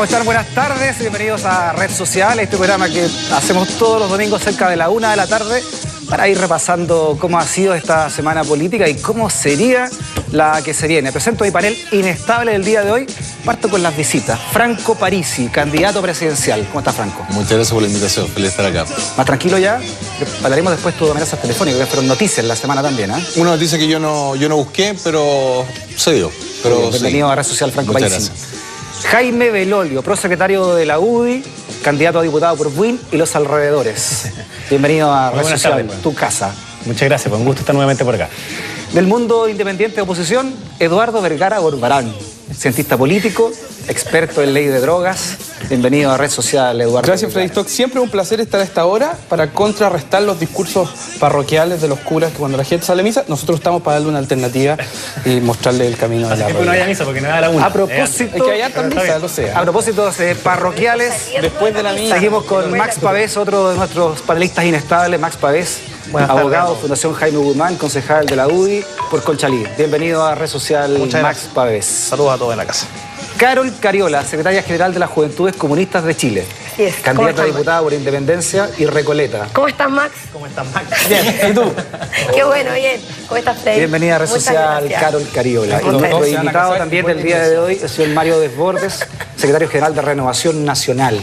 están? Buenas tardes, bienvenidos a Red Social, este programa que hacemos todos los domingos cerca de la 1 de la tarde para ir repasando cómo ha sido esta semana política y cómo sería la que se viene. Presento mi panel inestable del día de hoy. Parto con las visitas. Franco Parisi, candidato presidencial. ¿Cómo está, Franco? Muchas gracias por la invitación, feliz de estar acá. ¿Más tranquilo ya? Hablaremos después de amenazas telefónicas, que fueron noticias la semana también, ¿eh? Una noticia que yo no busqué, pero se dio. Pero bienvenido sí. a Red Social, Franco Muchas Parisi. Gracias. Jaime Belolio, prosecretario de la UDI, candidato a diputado por Buin y los alrededores. Bienvenido a Red Social, tu casa. Muchas gracias, fue un gusto estar nuevamente por acá. Del mundo independiente de oposición, Eduardo Vergara Gorbarán, cientista político, experto en ley de drogas. Bienvenido a Red Social, Eduardo. Gracias, Freddy Stock. Siempre un placer estar a esta hora para contrarrestar los discursos parroquiales de los curas que cuando la gente sale a misa, nosotros estamos para darle una alternativa y mostrarle el camino de la no haya misa porque no da la una. A propósito, es que allá también misa, lo sé. A propósito de parroquiales, Después de la misa. seguimos con Max Pavés, otro de nuestros panelistas inestables. Max Pavés, abogado, Fundación Jaime Guzmán, concejal de la UDI por Conchalí. Bienvenido a Red Social, Max Pavés. Saludos a todos en la casa. Carol Cariola, secretaria general de las Juventudes Comunistas de Chile. Yes. Candidata a diputada por Independencia y Recoleta. ¿Cómo estás, Max? ¿Cómo estás, Max? Bien, ¿y tú? Qué bueno, bien. ¿Cómo estás, Freddy? Bienvenida a Red Muchas Social, gracias. Carol Cariola. Y Muchas nuestro gracias. invitado también del día de hoy es el señor Mario Desbordes, secretario general de Renovación Nacional.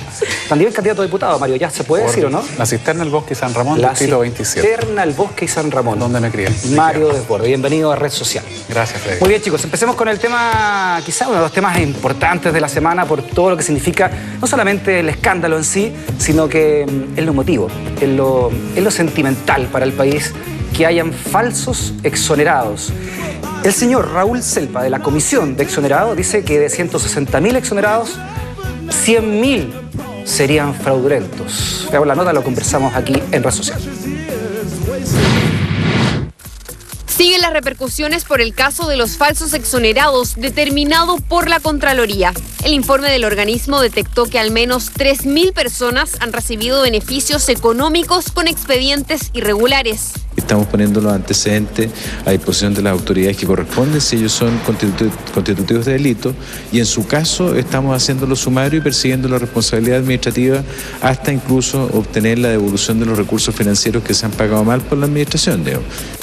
También candidato a diputado, Mario, ¿ya se puede decir o no? La cisterna, el bosque y San Ramón, La distrito 27. cisterna, el bosque y San Ramón. ¿Dónde me crié? Mario Desbordes, bienvenido a Red Social. Gracias, Freddy. Muy bien, chicos, empecemos con el tema, quizá uno de los temas importantes de la semana por todo lo que significa, no solamente el escándalo en sí, sino que es lo emotivo, es lo sentimental para el país que hayan falsos exonerados. El señor Raúl Selpa, de la Comisión de Exonerados, dice que de 160.000 exonerados, 100.000 serían fraudulentos. Veamos la nota, lo conversamos aquí en Red Social. Siguen las repercusiones por el caso de los falsos exonerados determinado por la Contraloría. El informe del organismo detectó que al menos 3.000 personas han recibido beneficios económicos con expedientes irregulares. Estamos poniendo los antecedentes a disposición de las autoridades que corresponden, si ellos son constitutivos de delito, y en su caso estamos haciéndolo sumario y persiguiendo la responsabilidad administrativa hasta incluso obtener la devolución de los recursos financieros que se han pagado mal por la administración.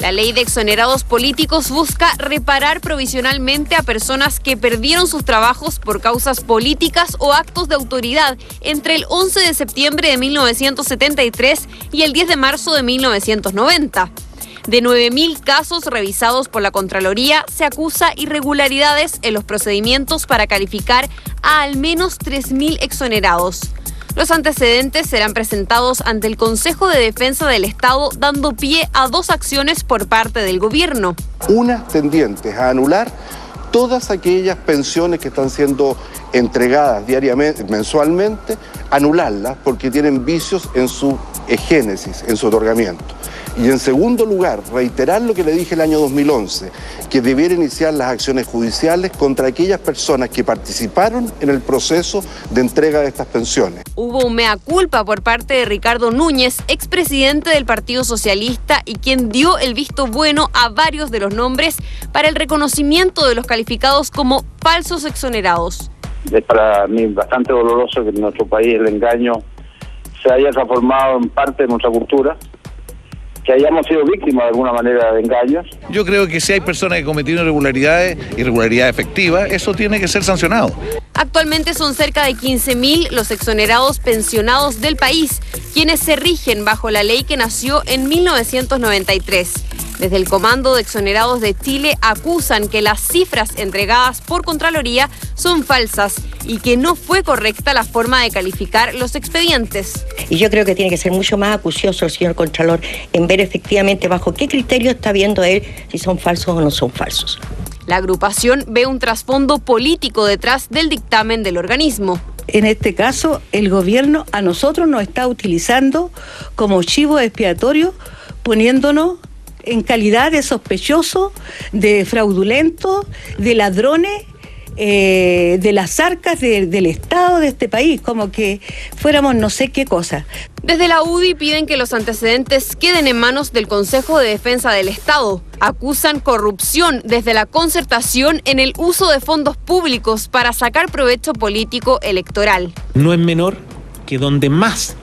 La ley de exonerados políticos busca reparar provisionalmente a personas que perdieron sus trabajos por causas políticas o actos de autoridad entre el 11 de septiembre de 1973 y el 10 de marzo de 1990. De 9.000 casos revisados por la Contraloría, se acusa irregularidades en los procedimientos para calificar a al menos 3.000 exonerados. Los antecedentes serán presentados ante el Consejo de Defensa del Estado, dando pie a 2 acciones por parte del gobierno. Unas tendientes a anular todas aquellas pensiones que están siendo entregadas diariamente, mensualmente, anularlas porque tienen vicios en su génesis, en su otorgamiento. Y en segundo lugar, reiterar lo que le dije el año 2011, que debiera iniciar las acciones judiciales contra aquellas personas que participaron en el proceso de entrega de estas pensiones. Hubo un mea culpa por parte de Ricardo Núñez, expresidente del Partido Socialista y quien dio el visto bueno a varios de los nombres para el reconocimiento de los calificados como falsos exonerados. Es para mí bastante doloroso que en nuestro país el engaño se haya transformado en parte de nuestra cultura, que hayamos sido víctimas de alguna manera de engaños. Yo creo que si hay personas que cometieron irregularidades efectivas, eso tiene que ser sancionado. Actualmente son cerca de 15.000 los exonerados pensionados del país, quienes se rigen bajo la ley que nació en 1993. Desde el Comando de Exonerados de Chile acusan que las cifras entregadas por Contraloría son falsas y que no fue correcta la forma de calificar los expedientes. Y yo creo que tiene que ser mucho más acucioso el señor Contralor en ver efectivamente bajo qué criterio está viendo él si son falsos o no son falsos. La agrupación ve un trasfondo político detrás del dictamen del organismo. En este caso, el gobierno a nosotros nos está utilizando como chivo expiatorio, poniéndonos en calidad de sospechosos, de fraudulentos, de ladrones, de las arcas del Estado de este país, como que fuéramos no sé qué cosa. Desde la UDI piden que los antecedentes queden en manos del Consejo de Defensa del Estado. Acusan corrupción desde la concertación en el uso de fondos públicos para sacar provecho político electoral. No es menor que donde más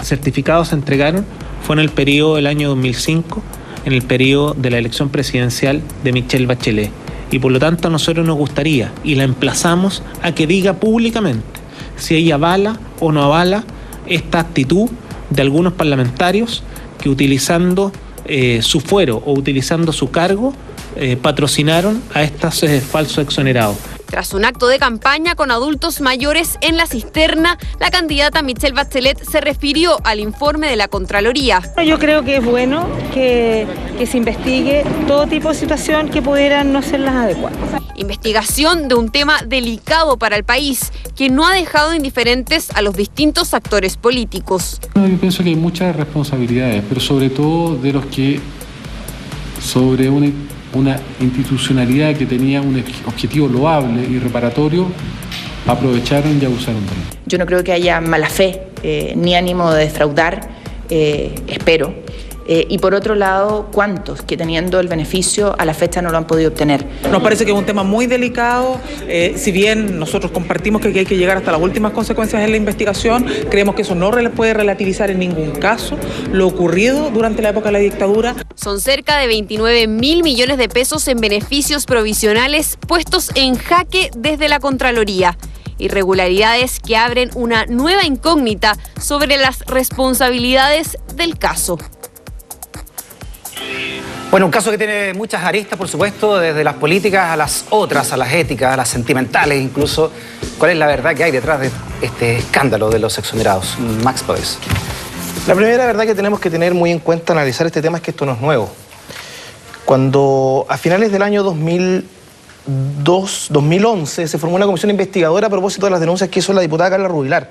certificados se entregaron fue en el periodo del año 2005, en el periodo de la elección presidencial de Michelle Bachelet. Y por lo tanto a nosotros nos gustaría, y la emplazamos a que diga públicamente si ella avala o no avala esta actitud de algunos parlamentarios que utilizando su fuero o utilizando su cargo patrocinaron a estos falsos exonerados. Tras un acto de campaña con adultos mayores en la cisterna, la candidata Michelle Bachelet se refirió al informe de la Contraloría. Yo creo que es bueno que se investigue todo tipo de situación que pudieran no ser las adecuadas. Investigación de un tema delicado para el país, que no ha dejado indiferentes a los distintos actores políticos. Yo pienso que hay muchas responsabilidades, pero sobre todo de los que sobre una institucionalidad que tenía un objetivo loable y reparatorio, aprovecharon y abusaron de él. Yo no creo que haya mala fe ni ánimo de defraudar, espero. Y por otro lado, ¿cuántos que teniendo el beneficio a la fecha no lo han podido obtener? Nos parece que es un tema muy delicado, si bien nosotros compartimos que hay que llegar hasta las últimas consecuencias en la investigación, creemos que eso no puede relativizar en ningún caso lo ocurrido durante la época de la dictadura. Son cerca de 29.000 millones de pesos en beneficios provisionales puestos en jaque desde la Contraloría. Irregularidades que abren una nueva incógnita sobre las responsabilidades del caso. Bueno, un caso que tiene muchas aristas, por supuesto, desde las políticas a las otras, a las éticas, a las sentimentales incluso. ¿Cuál es la verdad que hay detrás de este escándalo de los exonerados? Max Pavés. La primera verdad que tenemos que tener muy en cuenta analizar este tema es que esto no es nuevo. Cuando a finales del año 2011 se formó una comisión investigadora a propósito de las denuncias que hizo la diputada Carla Rubilar.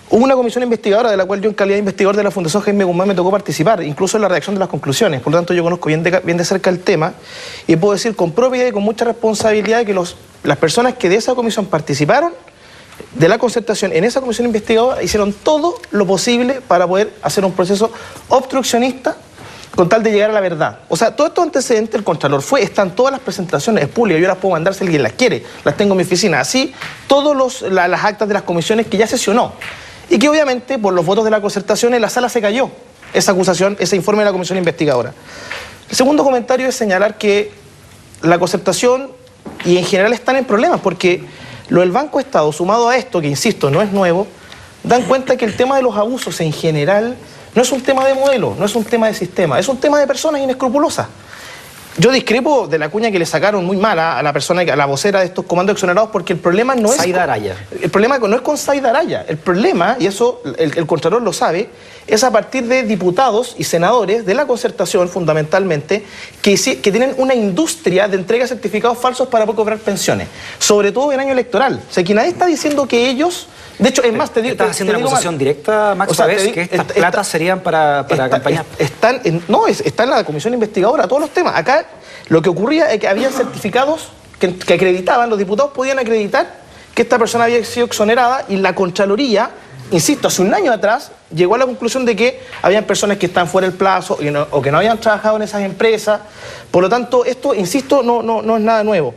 Hubo una comisión investigadora de la cual yo en calidad de investigador de la Fundación Jaime Guzmán me tocó participar, incluso en la redacción de las conclusiones. Por lo tanto, yo conozco bien de cerca el tema y puedo decir con propiedad y con mucha responsabilidad que las personas que de esa comisión participaron, de la concertación en esa comisión investigadora, hicieron todo lo posible para poder hacer un proceso obstruccionista con tal de llegar a la verdad. O sea, todos estos antecedentes, el Contralor están todas las presentaciones, es pública, yo las puedo mandar si alguien las quiere, las tengo en mi oficina, así todas las actas de las comisiones que ya sesionó. Y que obviamente, por los votos de la concertación, en la sala se cayó esa acusación, ese informe de la comisión investigadora. El segundo comentario es señalar que la concertación y en general están en problemas, porque lo del Banco Estado, sumado a esto, que insisto, no es nuevo, dan cuenta que el tema de los abusos en general no es un tema de modelo, no es un tema de sistema, es un tema de personas inescrupulosas. Yo discrepo de la cuña que le sacaron muy mala a la persona, a la vocera de estos comandos exonerados, porque el problema no es... Zaida Araya. El problema no es con Zaida Araya. El problema, y eso el Contralor lo sabe, es a partir de diputados y senadores de la concertación, fundamentalmente, que tienen una industria de entrega de certificados falsos para poder cobrar pensiones. Sobre todo en año electoral. O sea, que nadie está diciendo que ellos... De hecho, es más, te digo... ¿Estás haciendo una acusación directa, Max Pavés, que estas platas serían para campañar? Está en la comisión investigadora, todos los temas. Acá lo que ocurría es que había certificados que acreditaban, los diputados podían acreditar que esta persona había sido exonerada y la Contraloría, insisto, hace un año atrás, llegó a la conclusión de que habían personas que están fuera del plazo o que no habían trabajado en esas empresas. Por lo tanto, esto, insisto, no es nada nuevo.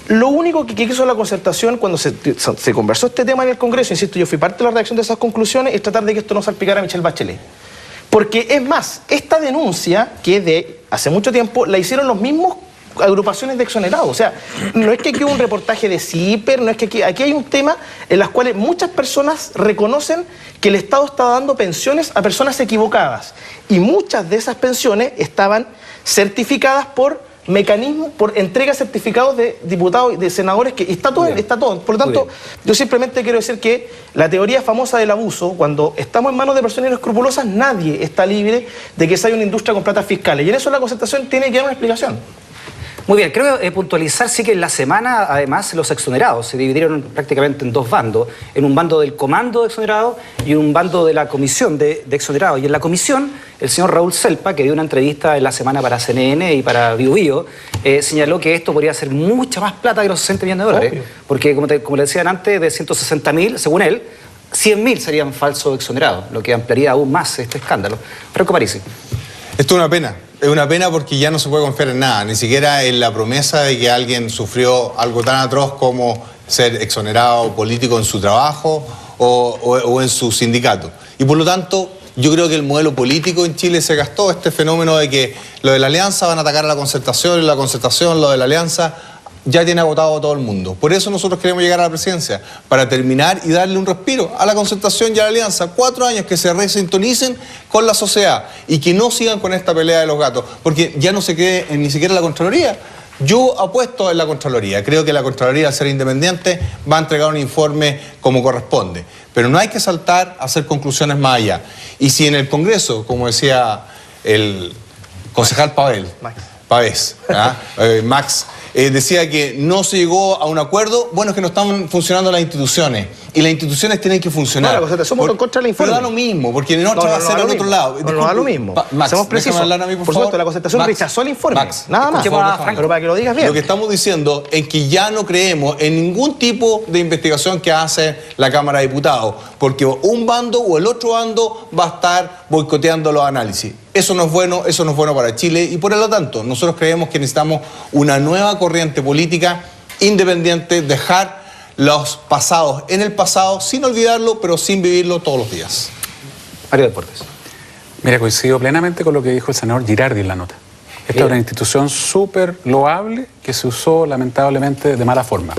Lo único que hizo la concertación cuando se conversó este tema en el Congreso, insisto, yo fui parte de la redacción de esas conclusiones, es tratar de que esto no salpicara a Michelle Bachelet. Porque es más, esta denuncia, que es de hace mucho tiempo, la hicieron los mismos agrupaciones de exonerados. O sea, no es que aquí hubo un reportaje de CIPER, no es que aquí hay un tema en las cuales muchas personas reconocen que el Estado está dando pensiones a personas equivocadas. Y muchas de esas pensiones estaban certificadas por mecanismo, por entrega de certificados de diputados y de senadores, que está todo. Por lo tanto, yo simplemente quiero decir que la teoría famosa del abuso, cuando estamos en manos de personas inescrupulosas, nadie está libre de que se haya una industria con platas fiscales. Y en eso la concertación tiene que dar una explicación. Muy bien, creo que puntualizar sí que en la semana, además, los exonerados se dividieron prácticamente en dos bandos. En un bando del comando de exonerados y un bando de la comisión de exonerados. Y en la comisión, el señor Raúl Selpa, que dio una entrevista en la semana para CNN y para BioBio, señaló que esto podría ser mucha más plata que los 60 millones de dólares. Porque, como le decían antes, de 160.000, según él, 100.000 serían falsos exonerados, lo que ampliaría aún más este escándalo. Franco Parisi. Esto es una pena. Es una pena porque ya no se puede confiar en nada, ni siquiera en la promesa de que alguien sufrió algo tan atroz como ser exonerado político en su trabajo o en su sindicato. Y por lo tanto, yo creo que el modelo político en Chile se gastó este fenómeno de que lo de la alianza van a atacar a la concertación y la concertación, lo de la alianza, ya tiene agotado a todo el mundo. Por eso nosotros queremos llegar a la presidencia, para terminar y darle un respiro a la concertación y a la alianza. 4 años que se resintonicen con la sociedad y que no sigan con esta pelea de los gatos, porque ya no se cree en ni siquiera la Contraloría. Yo apuesto en la Contraloría. Creo que la Contraloría, al ser independiente, va a entregar un informe como corresponde. Pero no hay que saltar a hacer conclusiones más allá. Y si en el Congreso, como decía el concejal Pavés, Max, decía que no se llegó a un acuerdo, bueno, es que no están funcionando las instituciones. Y las instituciones tienen que funcionar. No, la concertación votó contra el informe. Pero da lo mismo, porque no va a ser al otro lado. No da lo mismo. Max, seamos precisos. Hablar a mí, por supuesto, la concertación rechazó el informe. Max, nada más. Pero para que lo digas bien. Lo que estamos diciendo es que ya no creemos en ningún tipo de investigación que hace la Cámara de Diputados, porque un bando o el otro bando va a estar boicoteando los análisis. Eso no es bueno para Chile y por lo tanto nosotros creemos que necesitamos una nueva corriente política independiente, dejar los pasados en el pasado sin olvidarlo, pero sin vivirlo todos los días. Mario Deportes. Mira, coincido plenamente con lo que dijo el senador Girardi en la nota. Esta es una institución súper loable que se usó lamentablemente de mala forma.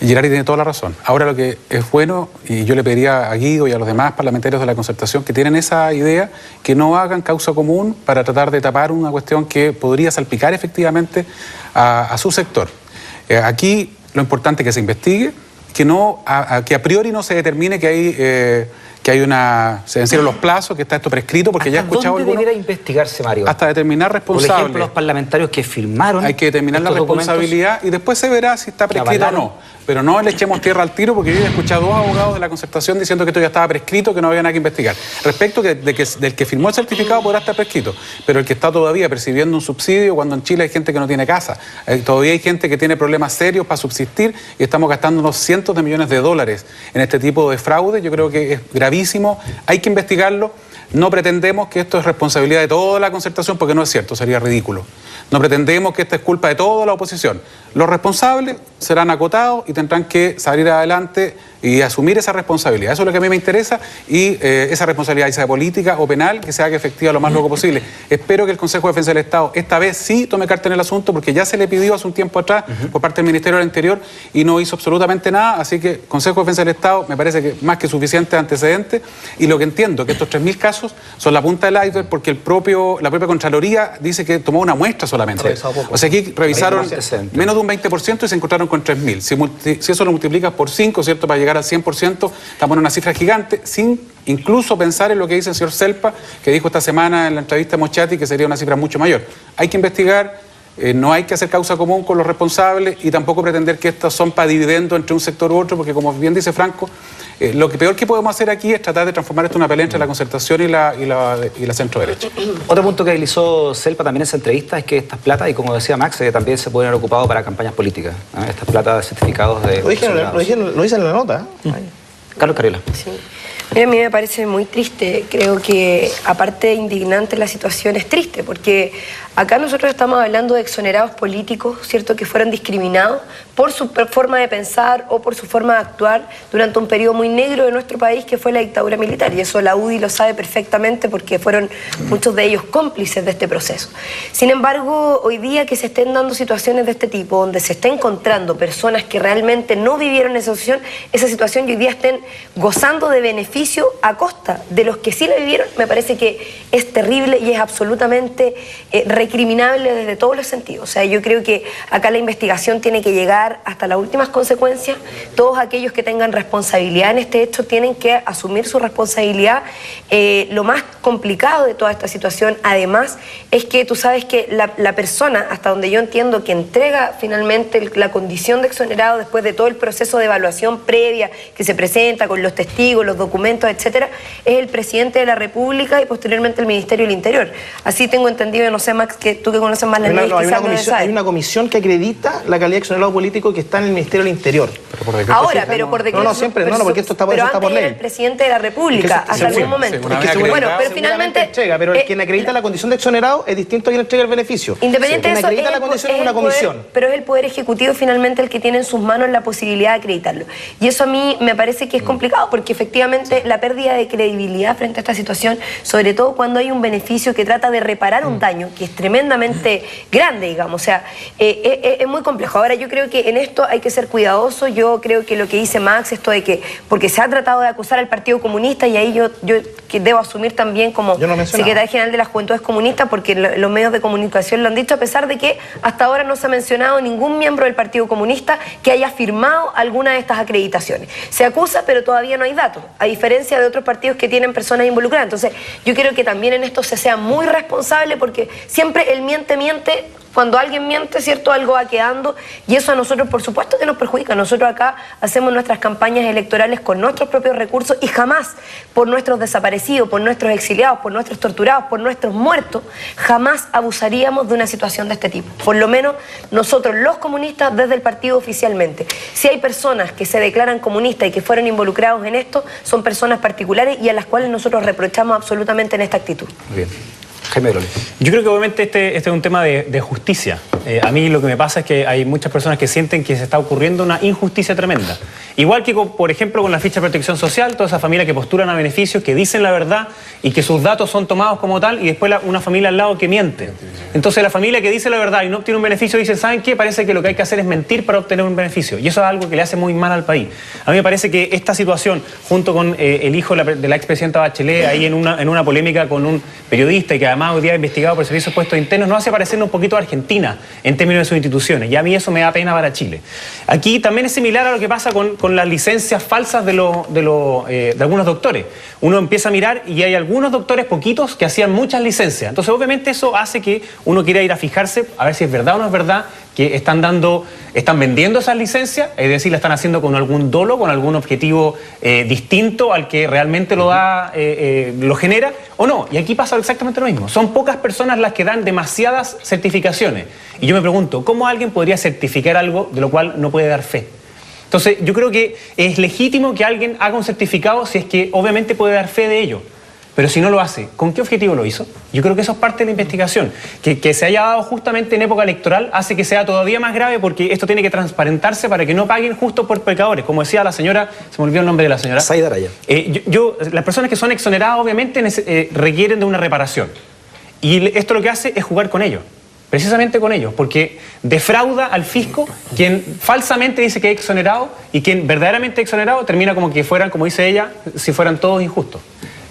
Girardi tiene toda la razón. Ahora lo que es bueno, y yo le pediría a Guido y a los demás parlamentarios de la concertación que tienen esa idea, que no hagan causa común para tratar de tapar una cuestión que podría salpicar efectivamente a su sector. Aquí lo importante es que se investigue, que a priori no se determine que se vencieron los plazos, que está esto prescrito, porque ya he escuchado ¿Dónde debiera investigarse, Mario? Hasta determinar responsables. Por ejemplo, los parlamentarios que firmaron. Hay que determinar la responsabilidad y después se verá si está prescrito o no. Pero no le echemos tierra al tiro, porque yo he escuchado a 2 abogados de la concertación diciendo que esto ya estaba prescrito, que no había nada que investigar. Respecto del que firmó el certificado podrá estar prescrito, pero el que está todavía percibiendo un subsidio, cuando en Chile hay gente que no tiene casa, todavía hay gente que tiene problemas serios para subsistir y estamos gastándonos cientos de millones de dólares en este tipo de fraude, yo creo que es gravísimo, hay que investigarlo. No pretendemos que esto es responsabilidad de toda la concertación, porque no es cierto, sería ridículo. No pretendemos que esta es culpa de toda la oposición. Los responsables serán acotados y tendrán que salir adelante y asumir esa responsabilidad. Eso es lo que a mí me interesa y esa responsabilidad, ya sea política o penal, que se haga efectiva lo más luego posible. Espero que el Consejo de Defensa del Estado esta vez sí tome carta en el asunto, porque ya se le pidió hace un tiempo atrás por parte del Ministerio del Interior y no hizo absolutamente nada. Así que Consejo de Defensa del Estado me parece que más que suficiente antecedente, y lo que entiendo que estos 3.000 casos son la punta del iceberg, porque la propia Contraloría dice que tomó una muestra solamente. O sea, aquí revisaron menos de un 20% y se encontraron con 3.000. Si eso lo multiplicas por 5, ¿cierto?, para llegar al 100%, estamos en una cifra gigante, sin incluso pensar en lo que dice el señor Selpa, que dijo esta semana en la entrevista a Moschati que sería una cifra mucho mayor. Hay que investigar, no hay que hacer causa común con los responsables y tampoco pretender que estos son para dividendo entre un sector u otro, porque como bien dice Franco, lo que peor que podemos hacer aquí es tratar de transformar esto en una pelea entre la concertación y la centro-derecha. Otro punto que deslizó Selpa también en esa entrevista es que estas platas, y como decía Max, también se pueden haber ocupado para campañas políticas. Estas platas de certificados de... Lo dicen en la nota. Carlos Cariola. Sí. Mira, a mí me parece muy triste. Creo que, aparte de indignante, la situación es triste, porque acá nosotros estamos hablando de exonerados políticos, ¿cierto?, que fueron discriminados por su forma de pensar o por su forma de actuar durante un periodo muy negro de nuestro país, que fue la dictadura militar. Y eso la UDI lo sabe perfectamente, porque fueron muchos de ellos cómplices de este proceso. Sin embargo, hoy día que se estén dando situaciones de este tipo, donde se está encontrando personas que realmente no vivieron esa situación y hoy día estén gozando de beneficios beneficio a costa de los que sí la vivieron, me parece que es terrible y es absolutamente recriminable desde todos los sentidos. O sea, yo creo que acá la investigación tiene que llegar hasta las últimas consecuencias. Todos aquellos que tengan responsabilidad en este hecho tienen que asumir su responsabilidad. Lo más complicado de toda esta situación, además, es que tú sabes que la persona, hasta donde yo entiendo, que entrega finalmente la condición de exonerado después de todo el proceso de evaluación previa que se presenta con los testigos, los documentos, etcétera, es el presidente de la República y posteriormente el Ministerio del Interior. Así tengo entendido, yo no sé, Max, que tú que conoces más las leyes, hay una comisión que acredita la calidad de exonerado político que está en el Ministerio del Interior. Ahora, pero por decreto. No, siempre, no, porque esto está por, pero eso está por ley. Era el presidente de la República, hasta algún momento. Bueno, pero finalmente entrega, pero quien acredita la condición de exonerado es distinto a quien entrega el beneficio. Independiente de eso, quien acredita la condición es una comisión. Pero es el Poder Ejecutivo finalmente el que tiene en sus manos la posibilidad de acreditarlo. Y eso a mí me parece que es complicado, porque efectivamente la pérdida de credibilidad frente a esta situación, sobre todo cuando hay un beneficio que trata de reparar un daño que es tremendamente grande, digamos, o sea, es muy complejo. Ahora, yo creo que en esto hay que ser cuidadoso. Yo creo que lo que dice Max, esto de que, porque se ha tratado de acusar al Partido Comunista, y ahí yo que debo asumir también como secretaria general de las Juventudes Comunistas, porque los medios de comunicación lo han dicho, a pesar de que hasta ahora no se ha mencionado ningún miembro del Partido Comunista que haya firmado alguna de estas acreditaciones. Se acusa, pero todavía no hay datos, a diferencia de otros partidos que tienen personas involucradas. Entonces, yo quiero que también en esto se sea muy responsable, porque siempre el miente. Cuando alguien miente, ¿cierto? Algo va quedando, y eso a nosotros, por supuesto, que nos perjudica. Nosotros acá hacemos nuestras campañas electorales con nuestros propios recursos, y jamás por nuestros desaparecidos, por nuestros exiliados, por nuestros torturados, por nuestros muertos, jamás abusaríamos de una situación de este tipo. Por lo menos nosotros, los comunistas, desde el partido oficialmente. Si hay personas que se declaran comunistas y que fueron involucrados en esto, son personas particulares y a las cuales nosotros reprochamos absolutamente en esta actitud. Muy bien. Jaime Brole. Yo creo que obviamente este es un tema de justicia. A mí lo que me pasa es que hay muchas personas que sienten que se está ocurriendo una injusticia tremenda. Igual que, por ejemplo, con la ficha de protección social, toda esa familia que postulan a beneficios, que dicen la verdad y que sus datos son tomados como tal, y después una familia al lado que miente. Entonces la familia que dice la verdad y no obtiene un beneficio dice, ¿saben qué? Parece que lo que hay que hacer es mentir para obtener un beneficio. Y eso es algo que le hace muy mal al país. A mí me parece que esta situación, junto con el hijo de la expresidenta Bachelet, ahí en una polémica con un periodista y que además hoy día investigado por servicios puestos internos, nos hace parecernos un poquito a Argentina en términos de sus instituciones, y a mí eso me da pena para Chile. Aquí también es similar a lo que pasa con las licencias falsas de algunos doctores. Uno empieza a mirar y hay algunos doctores, poquitos, que hacían muchas licencias. Entonces obviamente eso hace que uno quiera ir a fijarse a ver si es verdad o no es verdad que están vendiendo esas licencias, es decir, la están haciendo con algún dolo, con algún objetivo distinto al que realmente lo genera, o no. Y aquí pasa exactamente lo mismo. Son pocas personas las que dan demasiadas certificaciones. Y yo me pregunto, ¿cómo alguien podría certificar algo de lo cual no puede dar fe? Entonces, yo creo que es legítimo que alguien haga un certificado si es que obviamente puede dar fe de ello. Pero si no lo hace, ¿con qué objetivo lo hizo? Yo creo que eso es parte de la investigación. Que se haya dado justamente en época electoral hace que sea todavía más grave, porque esto tiene que transparentarse para que no paguen justo por pecadores. Como decía la señora, se me olvidó el nombre de la señora. Saida Araya. Las personas que son exoneradas obviamente requieren de una reparación. Y esto lo que hace es jugar con ellos. Precisamente con ellos, porque defrauda al fisco quien falsamente dice que es exonerado, y quien verdaderamente es exonerado termina como que fueran, como dice ella, si fueran todos injustos.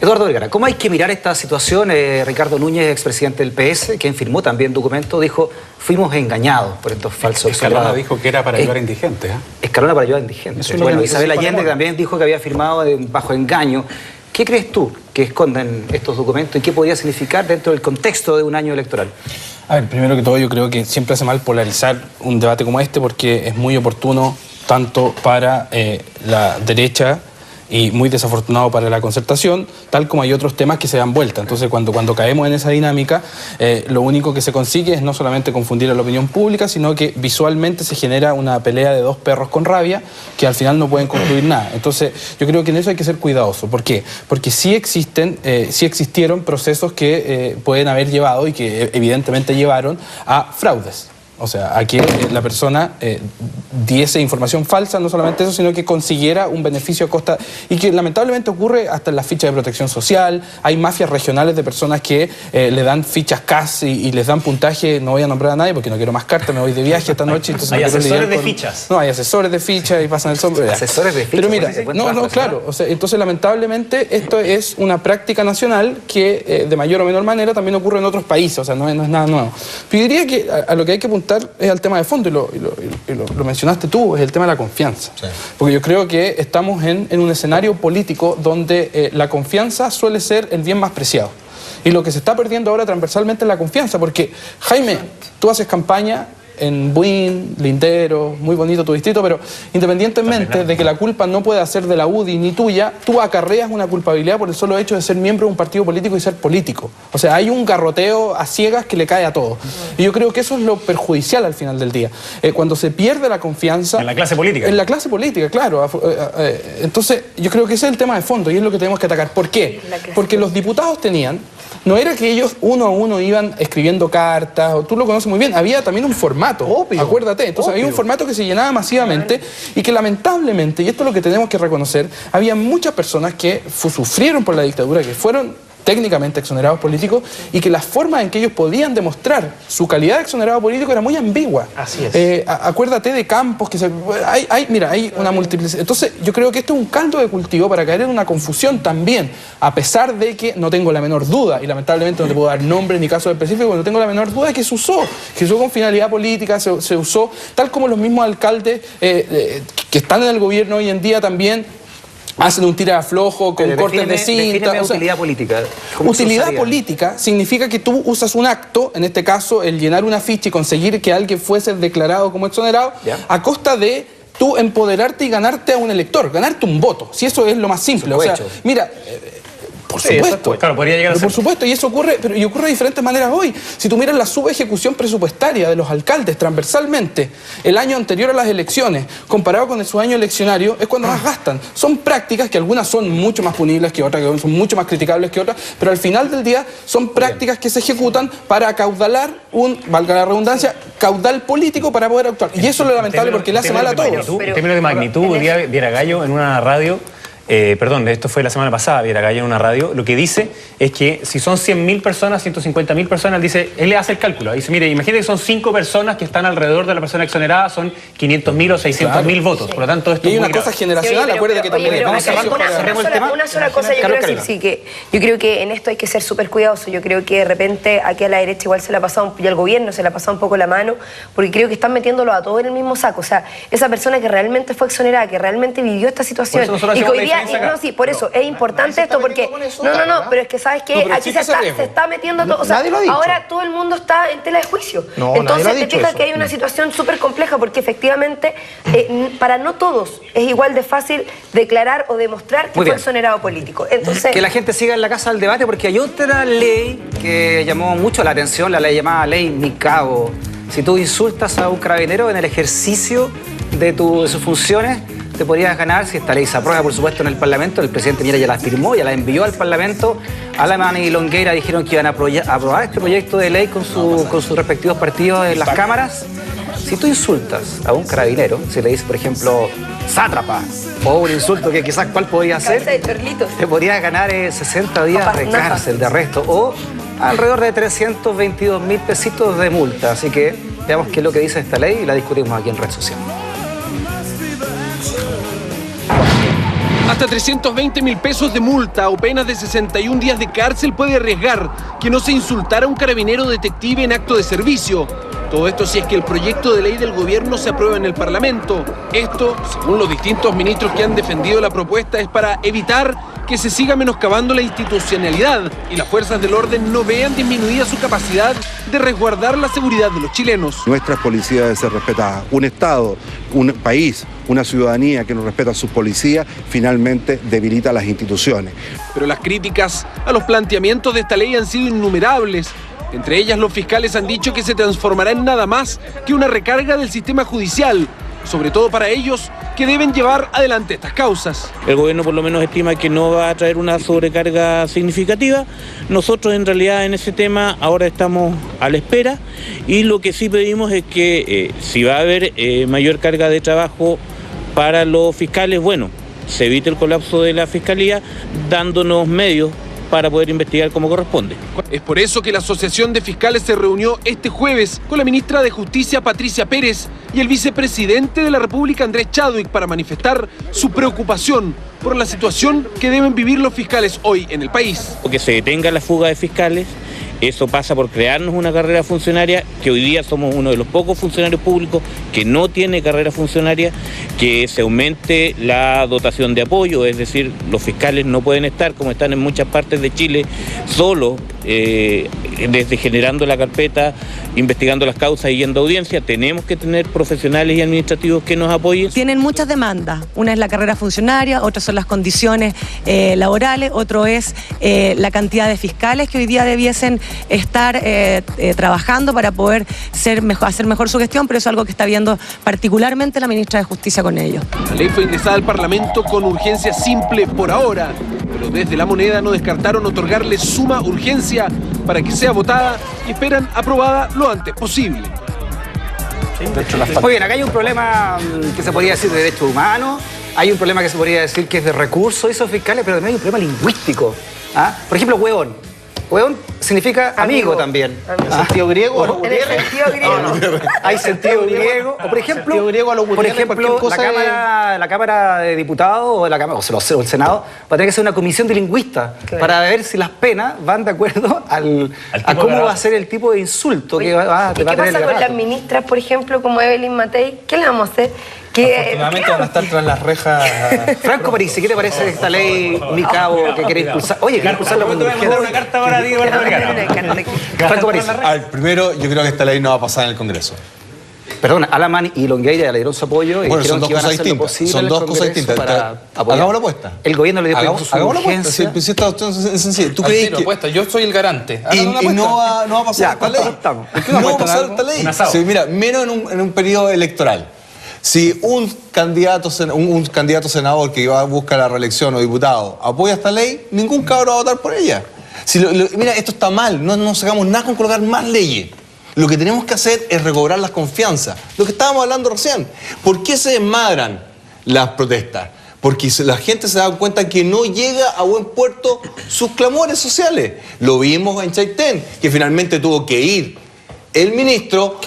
Eduardo Vergara, ¿cómo hay que mirar esta situación? Ricardo Núñez, expresidente del PS, quien firmó también documento, dijo, fuimos engañados por estos falsos exonerados. Escalona dijo que era para ayudar a indigentes. Escalona para ayudar a indigentes. Bueno, Isabel Allende también dijo que había firmado bajo engaño. ¿Qué crees tú que esconden estos documentos y qué podría significar dentro del contexto de un año electoral? A ver, primero que todo yo creo que siempre hace mal polarizar un debate como este, porque es muy oportuno tanto para la derecha y muy desafortunado para la concertación, tal como hay otros temas que se dan vuelta. Entonces, cuando caemos en esa dinámica, lo único que se consigue es no solamente confundir a la opinión pública, sino que visualmente se genera una pelea de dos perros con rabia que al final no pueden concluir nada. Entonces, yo creo que en eso hay que ser cuidadoso. ¿Por qué? Porque sí existieron procesos que pueden haber llevado y que evidentemente llevaron a fraudes. O sea, a que la persona diese información falsa, no solamente eso, sino que consiguiera un beneficio a costa, y que lamentablemente ocurre hasta en las fichas de protección social. Hay mafias regionales de personas que le dan fichas CAS y les dan puntaje. No voy a nombrar a nadie porque no quiero más cartas, me voy de viaje esta noche. Hay asesores de fichas. No, hay asesores de fichas y pasan el sombrero. Asesores de fichas. Pero mira, claro, o sea, entonces lamentablemente esto es una práctica nacional que de mayor o menor manera también ocurre en otros países, o sea, no es nada nuevo. Pero yo diría que a lo que hay que apuntar es al tema de fondo, y lo mencionaste tú, es el tema de la confianza. Sí. Porque yo creo que estamos en un escenario político donde la confianza suele ser el bien más preciado. Y lo que se está perdiendo ahora transversalmente es la confianza, porque, Jaime, tú haces campaña en Buin, Lindero, muy bonito tu distrito, pero independientemente de que la culpa no pueda ser de la UDI ni tuya, tú acarreas una culpabilidad por el solo hecho de ser miembro de un partido político y ser político. O sea, hay un garroteo a ciegas que le cae a todos. Y yo creo que eso es lo perjudicial al final del día. Cuando se pierde la confianza... En la clase política. En la clase política, claro. Entonces, yo creo que ese es el tema de fondo y es lo que tenemos que atacar. ¿Por qué? Porque los diputados tenían... No era que ellos uno a uno iban escribiendo cartas, o tú lo conoces muy bien, había también un formato, obvio, acuérdate. Entonces había un formato que se llenaba masivamente y que lamentablemente, y esto es lo que tenemos que reconocer, había muchas personas que sufrieron por la dictadura, que fueron técnicamente exonerados políticos y que la forma en que ellos podían demostrar su calidad de exonerado político era muy ambigua. Así es. Acuérdate de campos que hay una multiplicidad. Entonces yo creo que esto es un caldo de cultivo para caer en una confusión también, a pesar de que no tengo la menor duda, y lamentablemente no te puedo dar nombres ni casos específicos, no tengo la menor duda de que se usó con finalidad política, se usó, tal como los mismos alcaldes que están en el gobierno hoy en día también hacen un tira-aflojo con cortes de cinta. O sea, utilidad política. Utilidad política significa que tú usas un acto, en este caso el llenar una ficha y conseguir que alguien fuese declarado como exonerado, a costa de tú empoderarte y ganarte a un elector, ganarte un voto. Si eso es lo más simple. O sea, mira... Por supuesto. Claro, podría llegar a ser. Por supuesto, y eso ocurre, y ocurre de diferentes maneras hoy. Si tú miras la subejecución presupuestaria de los alcaldes transversalmente, el año anterior a las elecciones, comparado con su año eleccionario, es cuando más gastan. Son prácticas que algunas son mucho más punibles que otras, que son mucho más criticables que otras, pero al final del día son prácticas que se ejecutan para acaudalar valga la redundancia, caudal político para poder actuar. Y eso es lo lamentable porque le hace mal a todos. En términos de magnitud, hoy día Viera Gallo en una radio... esto fue la semana pasada, Viera Gallo en una radio, lo que dice es que si son 100.000 personas, 150.000 personas, él le hace el cálculo, dice, mire, imagínate que son 5 personas que están alrededor de la persona exonerada, son 500.000 o 600.000 votos, por lo tanto esto y hay una cosa generacional, acuérdate que también... Una sola cosa yo quiero decir, sí, que yo creo que en esto hay que ser súper cuidadoso, yo creo que de repente aquí a la derecha igual se la ha pasado, y al gobierno se la ha pasado un poco la mano, porque creo que están metiéndolo a todos en el mismo saco, o sea, esa persona que realmente fue exonerada, que realmente vivió esta situación, y que hoy día... No, sí, por eso, es importante esto porque... No, pero es que ¿sabes qué? Aquí se está metiendo todo... O sea, ahora todo el mundo está en tela de juicio. Entonces te fijas que hay una situación súper compleja porque efectivamente para no todos es igual de fácil declarar o demostrar que fue exonerado político. Entonces... Que la gente siga en la casa del debate porque hay otra ley que llamó mucho la atención, la ley llamada Ley Micabo. Si tú insultas a un carabinero en el ejercicio de sus funciones, te podrías ganar, si esta ley se aprueba, por supuesto, en el Parlamento. El presidente Piñera ya la firmó, ya la envió al Parlamento. Alamán y Longueira dijeron que iban a aprobar este proyecto de ley con sus respectivos partidos en las cámaras. Si tú insultas a un carabinero, si le dices, por ejemplo, sátrapa, o un insulto que quizás cuál podría ser, te podrías ganar 60 días de cárcel, de arresto, o alrededor de 322.000 pesitos de multa. Así que veamos qué es lo que dice esta ley y la discutimos aquí en Red Social. Hasta 320.000 pesos de multa o penas de 61 días de cárcel puede arriesgar que no se insultara a un carabinero detective en acto de servicio. Todo esto si es que el proyecto de ley del gobierno se aprueba en el Parlamento. Esto, según los distintos ministros que han defendido la propuesta, es para evitar que se siga menoscabando la institucionalidad y las fuerzas del orden no vean disminuida su capacidad de resguardar la seguridad de los chilenos. Nuestra policía debe ser respetada. Un Estado, un país, una ciudadanía que no respeta a sus policías, finalmente debilita las instituciones. Pero las críticas a los planteamientos de esta ley han sido innumerables. Entre ellas, los fiscales han dicho que se transformará en nada más que una recarga del sistema judicial sobre todo para ellos que deben llevar adelante estas causas. El gobierno por lo menos estima que no va a traer una sobrecarga significativa. Nosotros en realidad en ese tema ahora estamos a la espera y lo que sí pedimos es que si va a haber mayor carga de trabajo para los fiscales, bueno, se evite el colapso de la Fiscalía dándonos medios para poder investigar como corresponde. Es por eso que la Asociación de Fiscales se reunió este jueves con la ministra de Justicia Patricia Pérez y el vicepresidente de la República Andrés Chadwick para manifestar su preocupación por la situación que deben vivir los fiscales hoy en el país. Que se detenga la fuga de fiscales. Eso pasa por crearnos una carrera funcionaria, que hoy día somos uno de los pocos funcionarios públicos que no tiene carrera funcionaria, que se aumente la dotación de apoyo, es decir, los fiscales no pueden estar, como están en muchas partes de Chile, solo desde generando la carpeta, investigando las causas y yendo a audiencia. Tenemos que tener profesionales y administrativos que nos apoyen. Tienen muchas demandas. Una es la carrera funcionaria, otras son las condiciones laborales, otro es la cantidad de fiscales que hoy día debiesen estar trabajando para poder hacer mejor su gestión, pero eso es algo que está viendo particularmente la ministra de Justicia con ellos. La ley fue ingresada al Parlamento con urgencia simple por ahora, pero desde La Moneda no descartaron otorgarle suma urgencia para que sea votada y esperan aprobada lo antes posible. Muy bien, acá hay un problema que se podría decir de derechos humanos, hay un problema que se podría decir que es de recursos de esos fiscales, pero también hay un problema lingüístico. Por ejemplo, huevón. Huevón significa amigo también. ¿En sentido griego? En el sentido griego. Hay sentido griego. O por ejemplo, la Cámara de Diputados o el Senado va a tener que hacer una comisión de lingüistas para ver si las penas van de acuerdo a cómo va a ser el tipo de insulto que va a tener. ¿Qué pasa con las ministras, por ejemplo, como Evelyn Matei? ¿Qué le vamos a hacer? Afortunadamente van a estar tras las rejas. Franco París, ¿qué te parece esta ley Micabo que quiere impulsar? Oye, quiere impulsar la urgencia. Una carta para Franco París. Primero, yo creo que esta ley no va a pasar en el Congreso. Perdón, Alamán y Longueira le dieron su apoyo y son dos cosas distintas. Son dos cosas distintas. Hagamos la apuesta. El gobierno le dio hagamos la apuesta. Si esta opción es sencilla. ¿Tú crees que yo soy el garante? Y no va a pasar esta ley? No va a pasar esta ley. Mira, menos en un periodo electoral. Si un candidato senador que va a buscar la reelección o diputado apoya esta ley, ningún cabro va a votar por ella. Mira, esto está mal, no sacamos nada con colocar más leyes. Lo que tenemos que hacer es recobrar la confianza. Lo que estábamos hablando recién. ¿Por qué se desmadran las protestas? Porque la gente se da cuenta que no llega a buen puerto sus clamores sociales. Lo vimos en Chaitén, que finalmente tuvo que ir el ministro,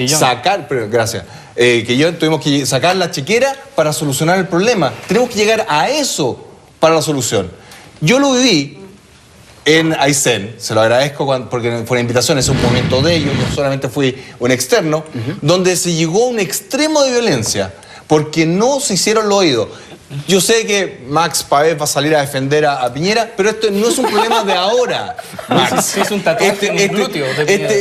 tuvimos que sacar la chequera para solucionar el problema. Tenemos que llegar a eso para la solución. Yo lo viví en Aysén, se lo agradezco porque fue una invitación, es un momento de ellos, yo solamente fui un externo, donde se llegó a un extremo de violencia, porque no se hicieron los oídos. Yo sé que Max Pavés va a salir a defender a Piñera, pero esto no es un problema de ahora, Max. Es un tatuaje en el glúteo de Piñera.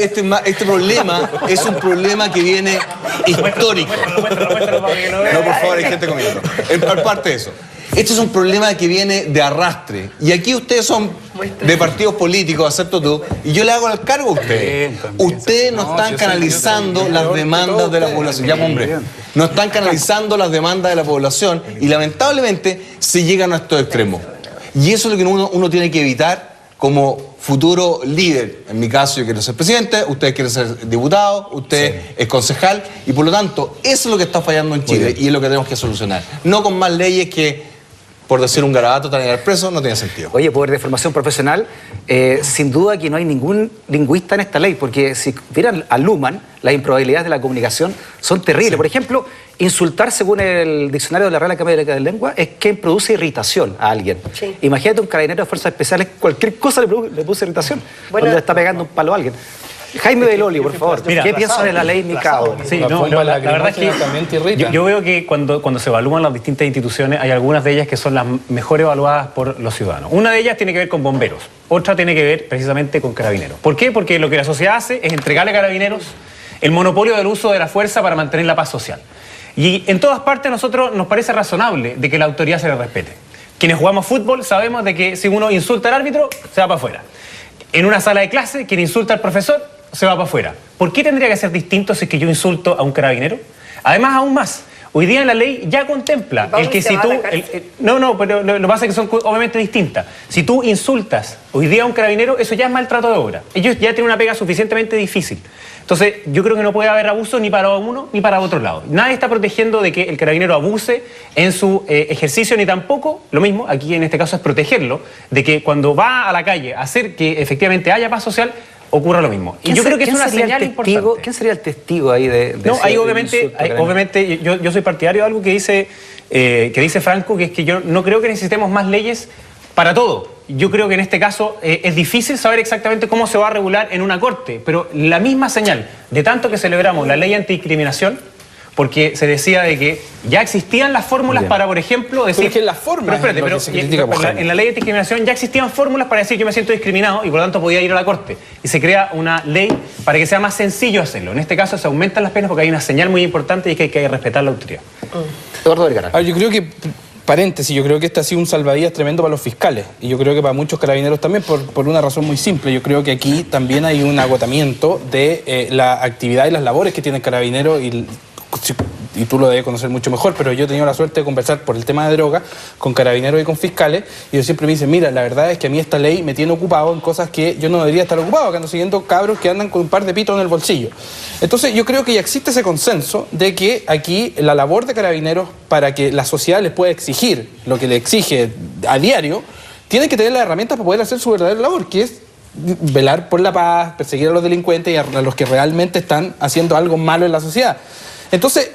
Este problema es un problema que viene histórico. No, por favor, hay gente comiendo. Aparte de eso, este es un problema que viene de arrastre. Y aquí ustedes son de partidos políticos, acepto tú, y yo le hago el cargo a ustedes. Ustedes no están canalizando las demandas de la población. Ya, hombre. No están canalizando las demandas de la población y lamentablemente se llegan a estos extremos. Y eso es lo que uno tiene que evitar como futuro líder. En mi caso yo quiero ser presidente, ustedes quieren ser diputado, usted es concejal y por lo tanto eso es lo que está fallando en Chile y es lo que tenemos que solucionar. No con más leyes que, por decir un garabato, tan al preso, no tiene sentido. Oye, poder de formación profesional, sin duda que no hay ningún lingüista en esta ley, porque si vieran a Luhmann, las improbabilidades de la comunicación son terribles. Por ejemplo, insultar, según el diccionario de la Real Academia de Lengua, es quien produce irritación a alguien. Imagínate un carabinero de fuerzas especiales, cualquier cosa le produce irritación cuando le está pegando un palo a alguien. Jaime Belolio, por favor, ¿qué piensas de la ley Micabo? Sí, la verdad es que yo veo que cuando se evalúan las distintas instituciones hay algunas de ellas que son las mejor evaluadas por los ciudadanos. Una de ellas tiene que ver con bomberos, otra tiene que ver precisamente con carabineros. ¿Por qué? Porque lo que la sociedad hace es entregarle a carabineros el monopolio del uso de la fuerza para mantener la paz social. Y en todas partes a nosotros nos parece razonable de que la autoridad se le respete. Quienes jugamos fútbol sabemos de que si uno insulta al árbitro, se va para afuera. En una sala de clase, quien insulta al profesor se va para afuera. ¿Por qué tendría que ser distinto si es que yo insulto a un carabinero? Además, aún más, Hoy día la ley ya contempla el que si tú... pero lo que pasa es que son obviamente distintas. Si tú insultas hoy día a un carabinero, eso ya es maltrato de obra. Ellos ya tienen una pega suficientemente difícil. Entonces, yo creo que no puede haber abuso ni para uno ni para otro lado. Nadie está protegiendo de que el carabinero abuse en su ejercicio, ni tampoco, lo mismo, aquí en este caso es protegerlo, de que cuando va a la calle a hacer que efectivamente haya paz social, ocurra lo mismo. Y yo creo que es una señal importante. ¿Quién sería el testigo ahí de no, ahí obviamente yo soy partidario de algo que dice Franco, que es que yo no creo que necesitemos más leyes para todo. Yo creo que en este caso es difícil saber exactamente cómo se va a regular en una corte, pero la misma señal de tanto que celebramos la ley antidiscriminación, porque se decía de que ya existían las fórmulas para, por ejemplo, decir... Pero es que las fórmulas en la ley de discriminación ya existían fórmulas para decir yo me siento discriminado y por lo tanto podía ir a la corte. Y se crea una ley para que sea más sencillo hacerlo. En este caso se aumentan las penas porque hay una señal muy importante y es que hay que respetar la autoridad. Eduardo Vergara. Yo creo que... Paréntesis, yo creo que este ha sido un salvavidas tremendo para los fiscales y yo creo que para muchos carabineros también por una razón muy simple. Yo creo que aquí también hay un agotamiento de la actividad y las labores que tiene el carabinero y tú lo debes conocer mucho mejor, pero yo he tenido la suerte de conversar por el tema de droga con carabineros y con fiscales y ellos siempre me dicen, mira, la verdad es que a mí esta ley me tiene ocupado en cosas que yo no debería estar ocupado, que ando siguiendo cabros que andan con un par de pitos en el bolsillo. Entonces yo creo que ya existe ese consenso de que aquí la labor de carabineros para que la sociedad les pueda exigir lo que le exige a diario, tienen que tener las herramientas para poder hacer su verdadera labor, que es velar por la paz, perseguir a los delincuentes y a los que realmente están haciendo algo malo en la sociedad. Entonces,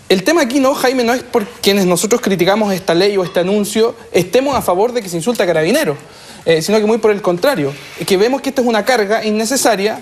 el tema aquí, no, Jaime, no es por quienes nosotros criticamos esta ley o este anuncio, estemos a favor de que se insulte a carabineros, sino que muy por el contrario, que vemos que esta es una carga innecesaria,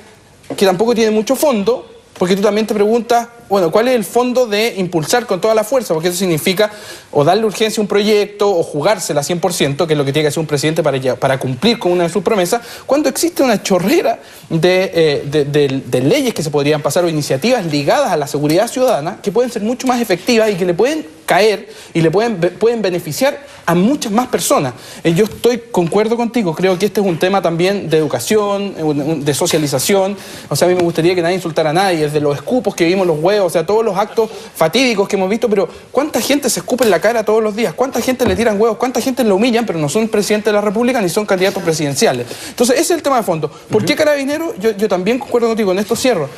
que tampoco tiene mucho fondo, porque tú también te preguntas, bueno, ¿cuál es el fondo de impulsar con toda la fuerza? Porque eso significa o darle urgencia a un proyecto o jugársela 100%, que es lo que tiene que hacer un presidente para cumplir con una de sus promesas, cuando existe una chorrera de leyes que se podrían pasar o iniciativas ligadas a la seguridad ciudadana que pueden ser mucho más efectivas y que le pueden caer y le pueden beneficiar a muchas más personas. Yo concuerdo contigo, creo que este es un tema también de educación, de socialización. O sea, a mí me gustaría que nadie insultara a nadie, desde los escupos que vimos, los huevos, o sea, todos los actos fatídicos que hemos visto, pero ¿cuánta gente se escupe en la cara todos los días? ¿Cuánta gente le tiran huevos? ¿Cuánta gente lo humillan, pero no son presidentes de la República ni son candidatos presidenciales? Entonces, ese es el tema de fondo. ¿Por qué Carabineros? Yo también concuerdo contigo, en esto cierro.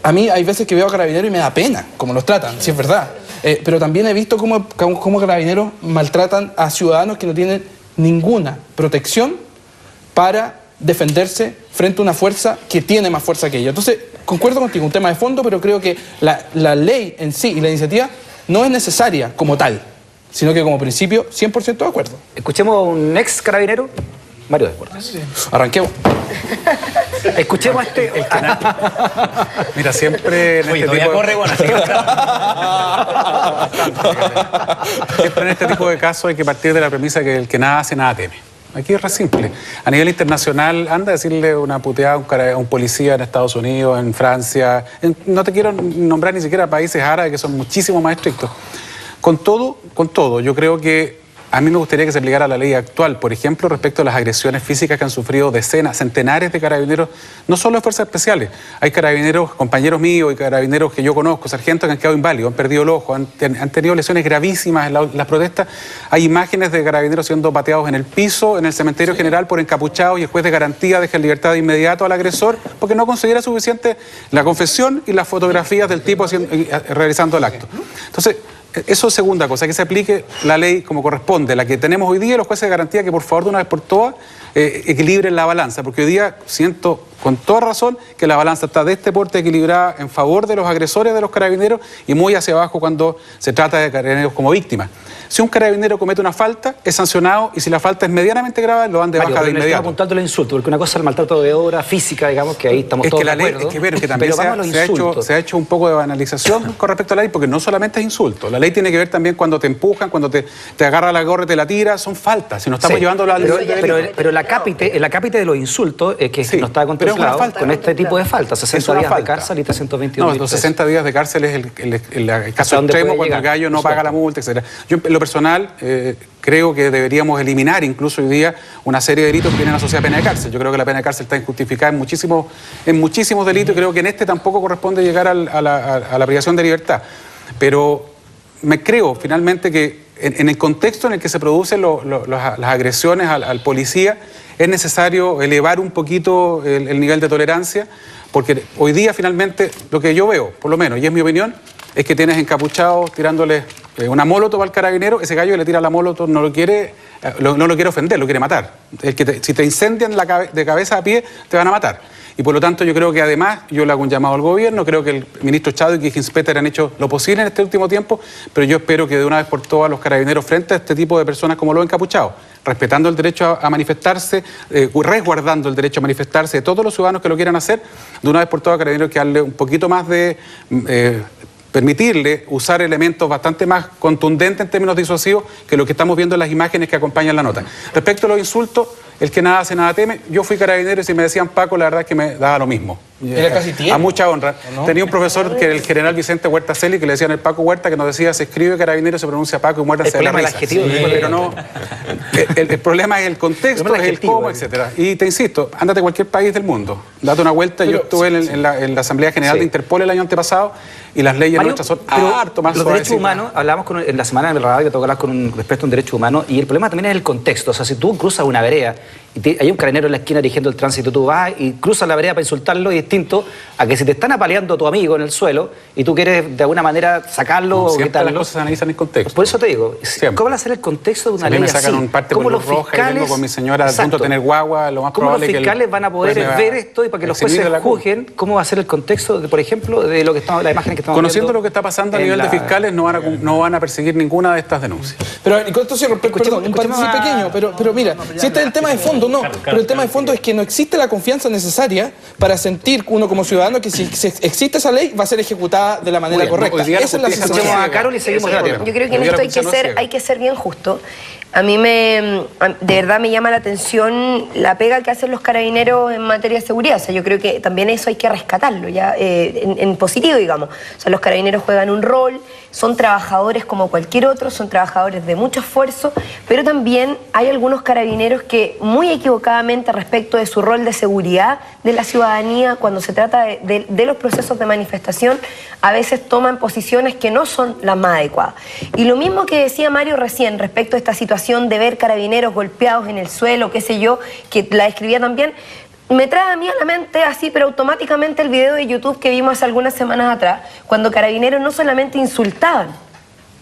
A mí hay veces que veo a Carabineros y me da pena cómo los tratan, si es verdad. Pero también he visto cómo Carabineros maltratan a ciudadanos que no tienen ninguna protección para defenderse frente a una fuerza que tiene más fuerza que ellos. Entonces, concuerdo contigo, un tema de fondo, pero creo que la ley en sí y la iniciativa no es necesaria como tal, sino que como principio 100% de acuerdo. Escuchemos a un ex carabinero, Mario Desbordes. Arranquemos. Escuchemos el canal. Mira, siempre en siempre en este tipo de casos hay que partir de la premisa que el que nada hace, nada teme. Aquí es re simple. A nivel internacional, anda a decirle una puteada a un policía en Estados Unidos, en Francia. No te quiero nombrar ni siquiera países árabes que son muchísimo más estrictos. Con todo, yo creo que a mí me gustaría que se aplicara la ley actual, por ejemplo, respecto a las agresiones físicas que han sufrido decenas, centenares de carabineros, no solo de fuerzas especiales. Hay carabineros, compañeros míos y carabineros que yo conozco, sargentos que han quedado inválidos, han perdido el ojo, han tenido lesiones gravísimas en las protestas. Hay imágenes de carabineros siendo pateados en el piso, en el cementerio general por encapuchados y el juez de garantía deja en libertad de inmediato al agresor porque no considera suficiente la confesión y las fotografías del tipo realizando el acto. Entonces, eso es segunda cosa, que se aplique la ley como corresponde, la que tenemos hoy día, y los jueces de garantía que por favor de una vez por todas equilibren la balanza, porque hoy día siento con toda razón que la balanza está de este porte equilibrada en favor de los agresores de los carabineros y muy hacia abajo cuando se trata de carabineros como víctimas. Si un carabinero comete una falta, es sancionado y si la falta es medianamente grave, lo dan de baja de inmediato. Apuntando el insulto, porque una cosa es el maltrato de obra física, digamos, que ahí estamos todos de acuerdo. Es que también se ha hecho un poco de banalización con respecto a la ley, porque no solamente es insulto. La ley tiene que ver también cuando te empujan, cuando te agarra la gorra y te la tira, son faltas. Si no estamos llevando la ley. Pero la cápite de los insultos es que no está contemplado con este tipo de faltas. 60 días de cárcel y 322 No, los 60 días de cárcel es el caso extremo cuando el gallo no paga la multa, etc. Yo, en lo personal, creo que deberíamos eliminar incluso hoy día una serie de delitos que tienen asociada a pena de cárcel. Yo creo que la pena de cárcel está injustificada en muchísimos delitos y creo que en este tampoco corresponde llegar a la privación de libertad. Pero me creo finalmente que en el contexto en el que se producen las agresiones al policía, es necesario elevar un poquito el nivel de tolerancia, porque hoy día finalmente lo que yo veo, por lo menos, y es mi opinión, es que tienes encapuchados tirándole una molotov al carabinero, ese gallo que le tira la molotov no lo quiere ofender, lo quiere matar. Si te incendian de cabeza a pie, te van a matar. Y por lo tanto yo creo que además, yo le hago un llamado al gobierno, creo que el ministro Chadwick y Hinspeter han hecho lo posible en este último tiempo, pero yo espero que de una vez por todas los carabineros frente a este tipo de personas como los encapuchados, respetando el derecho a manifestarse, resguardando el derecho a manifestarse de todos los ciudadanos que lo quieran hacer, de una vez por todas carabineros que darle un poquito más de... permitirle usar elementos bastante más contundentes en términos disuasivos que lo que estamos viendo en las imágenes que acompañan la nota. Respecto a los insultos, el que nada hace, nada teme. Yo fui carabinero y si me decían Paco, la verdad es que me daba lo mismo. Era casi tiempo. A mucha honra. ¿No? Tenía un profesor, que era el general Vicente Huerta Celi, que le decían el Paco Huerta, que nos decía, se escribe carabinero, se pronuncia Paco y muértanse de la risa. Adjetivo, sí, pero no. El problema es el contexto, es el cómo, etcétera. Y te insisto, ándate a cualquier país del mundo, date una vuelta. Yo estuve en la Asamblea General de Interpol el año antepasado y las leyes nuestras son harto más los derechos humanos, hablábamos en la semana del radio que tocó hablar respecto a un derecho humano, y el problema también es el contexto. O sea, si tú cruzas una vereda y hay un carabinero en la esquina dirigiendo el tránsito, tú vas y cruzas la vereda para insultarlo, y es distinto a que si te están apaleando a tu amigo en el suelo y tú quieres de alguna manera sacarlo o quitarlo. Las cosas se analizan en contexto. Por eso te digo, ¿cómo va a ser el contexto de una ley así? Me sacan un parte por luz roja y vengo con mi señora al punto de tener guagua, lo más probable es que... ¿Cómo los fiscales van a poder ver esto y para que los jueces juzguen cómo va a ser el contexto, por ejemplo, de lo que estamos, la imagen que estamos conociendo viendo? Lo que está pasando a nivel de fiscales, no van a perseguir ninguna de estas denuncias. Pero y con esto cierro, perdón, un paréntesis pequeño, pero mira, si este es el tema de fondo, no, pero el tema de fondo es que no existe la confianza necesaria para sentir uno como ciudadano que si existe esa ley va a ser ejecutada de la manera correcta. Esa es la sensación. A Carol y seguimos debatiendo. Yo creo que en esto hay que ser bien justo. A mí de verdad me llama la atención la pega que hacen los carabineros en materia de seguridad. O sea, yo creo que también eso hay que rescatarlo, ya en positivo, digamos. O sea, los carabineros juegan un rol, son trabajadores como cualquier otro, son trabajadores de mucho esfuerzo, pero también hay algunos carabineros que muy equivocadamente respecto de su rol de seguridad de la ciudadanía, cuando se trata de los procesos de manifestación, a veces toman posiciones que no son las más adecuadas. Y lo mismo que decía Mario recién respecto a esta situación de ver carabineros golpeados en el suelo, qué sé yo, que la describía también, me trae a mí a la mente así, pero automáticamente el video de YouTube que vimos hace algunas semanas atrás, cuando carabineros no solamente insultaban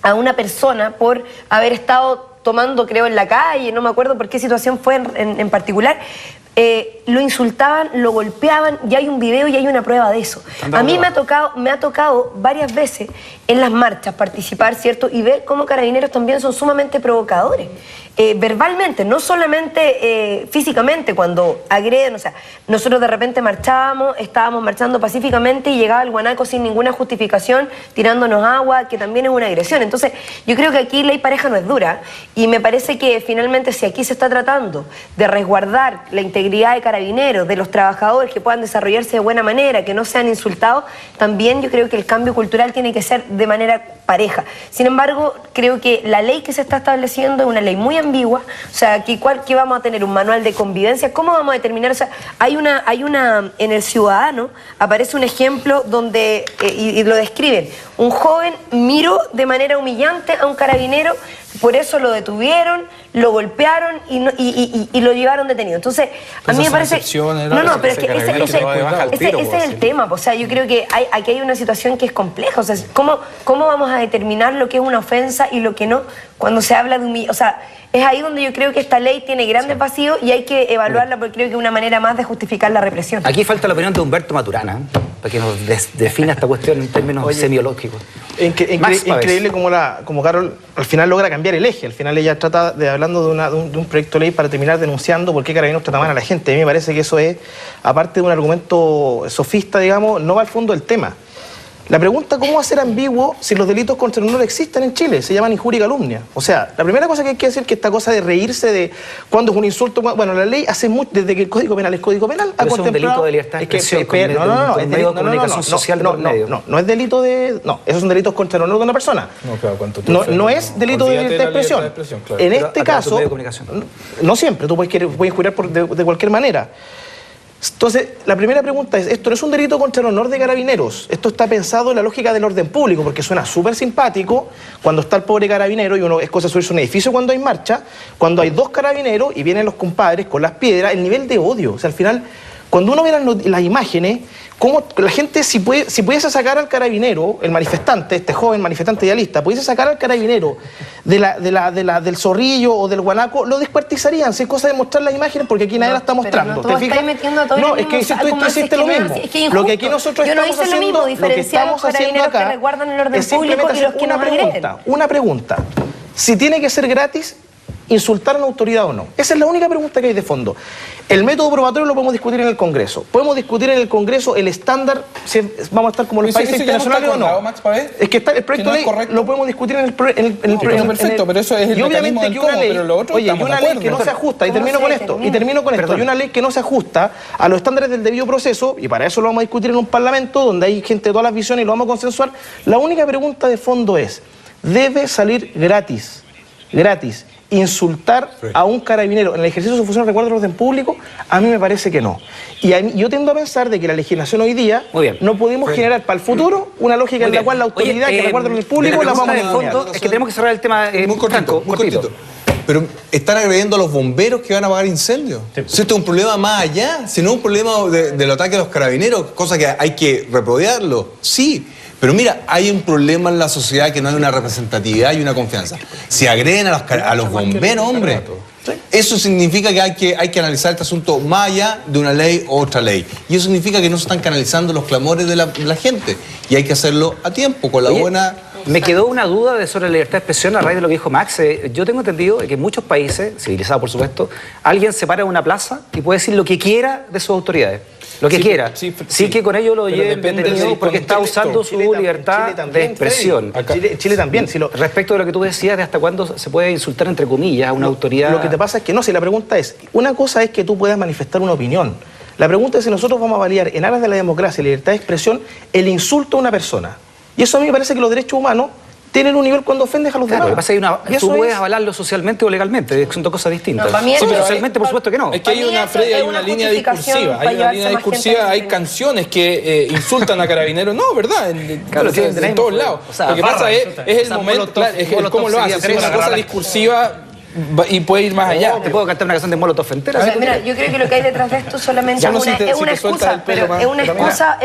a una persona por haber estado tomando, creo, en la calle, no me acuerdo por qué situación fue en particular, lo insultaban, lo golpeaban, y hay un video y hay una prueba de eso. A mí me ha tocado varias veces en las marchas participar, ¿cierto? Y ver cómo carabineros también son sumamente provocadores. Verbalmente, no solamente físicamente cuando agreden. O sea, nosotros de repente estábamos marchando pacíficamente y llegaba el guanaco sin ninguna justificación tirándonos agua, que también es una agresión. Entonces, yo creo que aquí ley pareja no es dura, y me parece que finalmente si aquí se está tratando de resguardar la integridad de carabineros, de los trabajadores que puedan desarrollarse de buena manera, que no sean insultados, también yo creo que el cambio cultural tiene que ser de manera pareja. Sin embargo, creo que la ley que se está estableciendo es una ley muy ambigua. O sea, aquí ¿qué vamos a tener? ¿Un manual de convivencia? ¿Cómo vamos a determinar? O sea, hay una en El Ciudadano aparece un ejemplo donde, y lo describen, un joven miró de manera humillante a un carabinero, por eso lo detuvieron, lo golpearon y lo llevaron detenido. Entonces, a mí me parece... No, pero es que ese es el tema. O sea, yo creo que aquí hay una situación que es compleja. O sea, ¿cómo vamos a determinar lo que es una ofensa y lo que no cuando se habla de humillación? O sea, es ahí donde yo creo que esta ley tiene grandes vacíos y hay que evaluarla, porque creo que es una manera más de justificar la represión. Aquí falta la opinión de Humberto Maturana, para que nos defina esta cuestión en términos semiológicos. Increíble como Carol al final logra cambiar el eje. Al final ella trata hablando de un proyecto de ley para terminar denunciando por qué Carabineros trata mal a la gente. A mí me parece que eso es, aparte de un argumento sofista, digamos, no va al fondo del tema. La pregunta, ¿cómo va a ser ambiguo si los delitos contra el honor existen en Chile? Se llaman injuria y calumnia. O sea, la primera cosa que hay que decir es que esta cosa de reírse de cuando es un insulto... Bueno, la ley hace mucho, desde que el Código Penal es Código Penal, ha contemplado... Es un delito de libertad de expresión, no es delito de... No, esos son delitos contra el honor de una persona. No es delito de libertad de expresión. En este caso, no siempre, tú puedes injuriar de cualquier manera. Entonces, la primera pregunta es, esto no es un delito contra el honor de Carabineros, esto está pensado en la lógica del orden público, porque suena súper simpático cuando está el pobre carabinero y uno es cosa de subirse a un edificio cuando hay marcha, cuando hay 2 carabineros y vienen los compadres con las piedras, el nivel de odio, o sea, al final, cuando uno ve las imágenes, cómo la gente, si pudiese sacar al carabinero, el manifestante, este joven manifestante idealista, pudiese sacar al carabinero del zorrillo o del guanaco, lo descuartizarían. Si es cosa de mostrar las imágenes, porque aquí nadie la está mostrando. ¿Te fijas? No, es que tú hiciste lo mismo. Lo que aquí nosotros estamos haciendo, lo que estamos haciendo acá, es simplemente hacer una pregunta. Si tiene que ser gratis, insultar a una autoridad o no. Esa es la única pregunta que hay de fondo. El método probatorio lo podemos discutir en el Congreso. Podemos discutir en el Congreso el estándar, si vamos a estar como los países internacionales o no. Es que está el proyecto de ley, lo podemos discutir en el perfecto, pero eso es el mecanismo del cómo, pero lo otro oye, y una ley que no se ajusta, y termino con esto, y una ley que no se ajusta a los estándares del debido proceso, y para eso lo vamos a discutir en un parlamento donde hay gente de todas las visiones y lo vamos a consensuar. La única pregunta de fondo es, ¿debe salir gratis insultar a un carabinero en el ejercicio de su función de resguardo del orden público? A mí me parece que no. Y yo tiendo a pensar de que la legislación hoy día no podemos generar para el futuro una lógica en la cual la autoridad que resguarda el orden público la vamos a eliminar. Es que tenemos que cerrar el tema muy cortito. Pero están agrediendo a los bomberos que van a apagar incendios. Sí. Si esto es un problema más allá, si no es un problema del ataque a los carabineros, cosa que hay que repudiarlo, sí. Pero mira, hay un problema en la sociedad que no hay una representatividad y una confianza. Si agreden a los bomberos, hombre, eso significa que hay que analizar este asunto más allá de una ley u otra ley. Y eso significa que no se están canalizando los clamores de la gente. Y hay que hacerlo a tiempo, con la buena... Me quedó una duda sobre la libertad de expresión a raíz de lo que dijo Max. Yo tengo entendido que en muchos países, civilizados por supuesto, alguien se para en una plaza y puede decir lo que quiera de sus autoridades. Lo que quiera. Sí, que con ello lo lleven detenido porque está usando su libertad de expresión. Chile también. Respecto de lo que tú decías de hasta cuándo se puede insultar entre comillas a una autoridad... Lo que te pasa es que no, si la pregunta es, una cosa es que tú puedas manifestar una opinión. La pregunta es si nosotros vamos a validar en aras de la democracia y la libertad de expresión el insulto a una persona. Y eso a mí me parece que los derechos humanos tienen un nivel cuando ofendes a los demás. Lo que pasa es que tú puedes avalarlo socialmente o legalmente, son dos cosas distintas. No, sí, pero socialmente por supuesto que no. Es que hay una línea discursiva. Hay una línea discursiva, hay canciones que insultan a Carabineros. No, ¿verdad? En todos lados. Lo que pasa es el momento, es cómo lo haces. Es una cosa discursiva y puede ir más allá. Te puedo cantar una canción de Molotov entera. O sea, mira, yo creo que lo que hay detrás de esto solamente es una excusa, pero es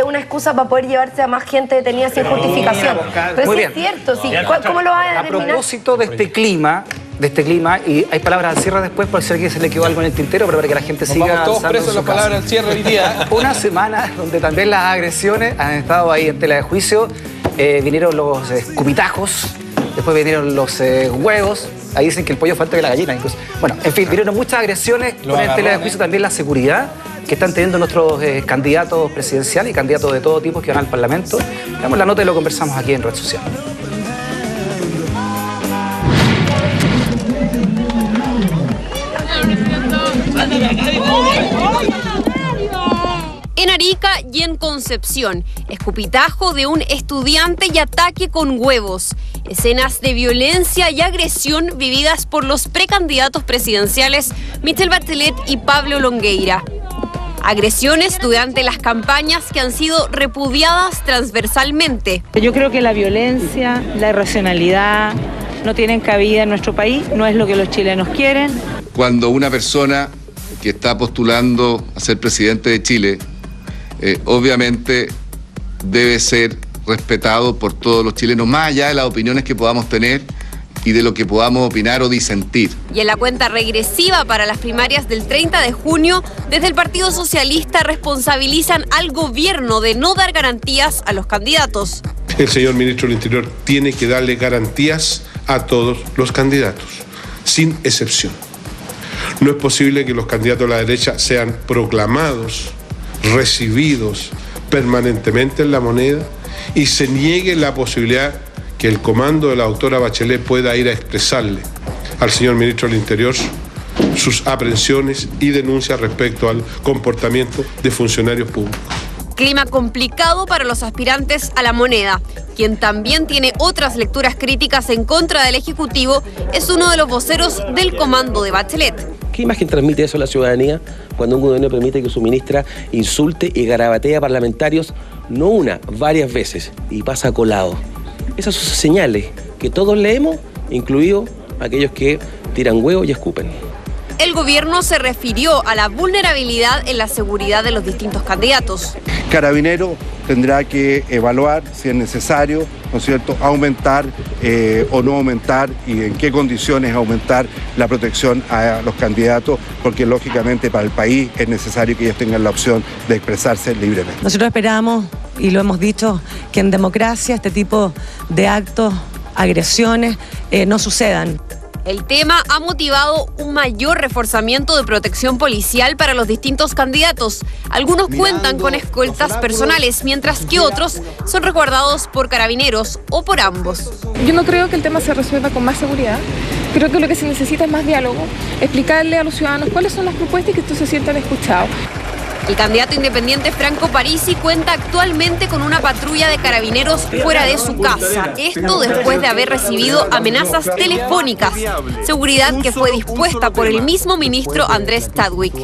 una excusa para poder llevarse a más gente detenida sin justificación. Pero sí es cierto, ¿cómo lo vas a determinar? A propósito de este clima, y hay palabras al cierre después por si a alguien se le quedó algo en el tintero, pero para que la gente siga avanzando. Todos presos las palabras al cierre hoy día. Una semana donde también las agresiones han estado ahí en tela de juicio. Vinieron los escupitajos, después vinieron los huevos. Ahí dicen que el pollo falta que la gallina incluso. Bueno, en fin, vinieron muchas agresiones con el tela de juicio, también la seguridad que están teniendo nuestros candidatos presidenciales y candidatos de todo tipo que van al Parlamento. Damos la nota y lo conversamos aquí en Red Social. En Arica y en Concepción, escupitajo de un estudiante y ataque con huevos. Escenas de violencia y agresión vividas por los precandidatos presidenciales Michelle Bachelet y Pablo Longueira. Agresiones durante las campañas que han sido repudiadas transversalmente. Yo creo que la violencia, la irracionalidad no tienen cabida en nuestro país, no es lo que los chilenos quieren. Cuando una persona que está postulando a ser presidente de Chile, obviamente debe ser respetado por todos los chilenos, más allá de las opiniones que podamos tener y de lo que podamos opinar o disentir. Y en la cuenta regresiva para las primarias del 30 de junio, desde el Partido Socialista responsabilizan al gobierno de no dar garantías a los candidatos. El señor ministro del Interior tiene que darle garantías a todos los candidatos, sin excepción. No es posible que los candidatos de la derecha sean proclamados, recibidos permanentemente en la moneda y se niegue la posibilidad que el comando de la doctora Bachelet pueda ir a expresarle al señor ministro del Interior sus aprehensiones y denuncias respecto al comportamiento de funcionarios públicos. Clima complicado para los aspirantes a la moneda. Quien también tiene otras lecturas críticas en contra del Ejecutivo es uno de los voceros del comando de Bachelet. ¿Qué imagen transmite eso a la ciudadanía cuando un gobierno permite que su ministra insulte y garabatea a parlamentarios no una, varias veces y pasa colado? Esas son señales que todos leemos, incluidos aquellos que tiran huevos y escupen. El gobierno se refirió a la vulnerabilidad en la seguridad de los distintos candidatos. Carabinero tendrá que evaluar si es necesario, ¿no es cierto?, aumentar o no aumentar y en qué condiciones aumentar la protección a los candidatos, porque lógicamente para el país es necesario que ellos tengan la opción de expresarse libremente. Nosotros esperamos, y lo hemos dicho, que en democracia este tipo de actos, agresiones, no sucedan. El tema ha motivado un mayor reforzamiento de protección policial para los distintos candidatos. Algunos cuentan con escoltas personales, mientras que otros son resguardados por carabineros o por ambos. Yo no creo que el tema se resuelva con más seguridad. Creo que lo que se necesita es más diálogo, explicarle a los ciudadanos cuáles son las propuestas y que estos se sientan escuchados. El candidato independiente Franco Parisi cuenta actualmente con una patrulla de carabineros fuera de su casa. Esto después de haber recibido amenazas telefónicas. Seguridad que fue dispuesta por el mismo ministro Andrés Chadwick.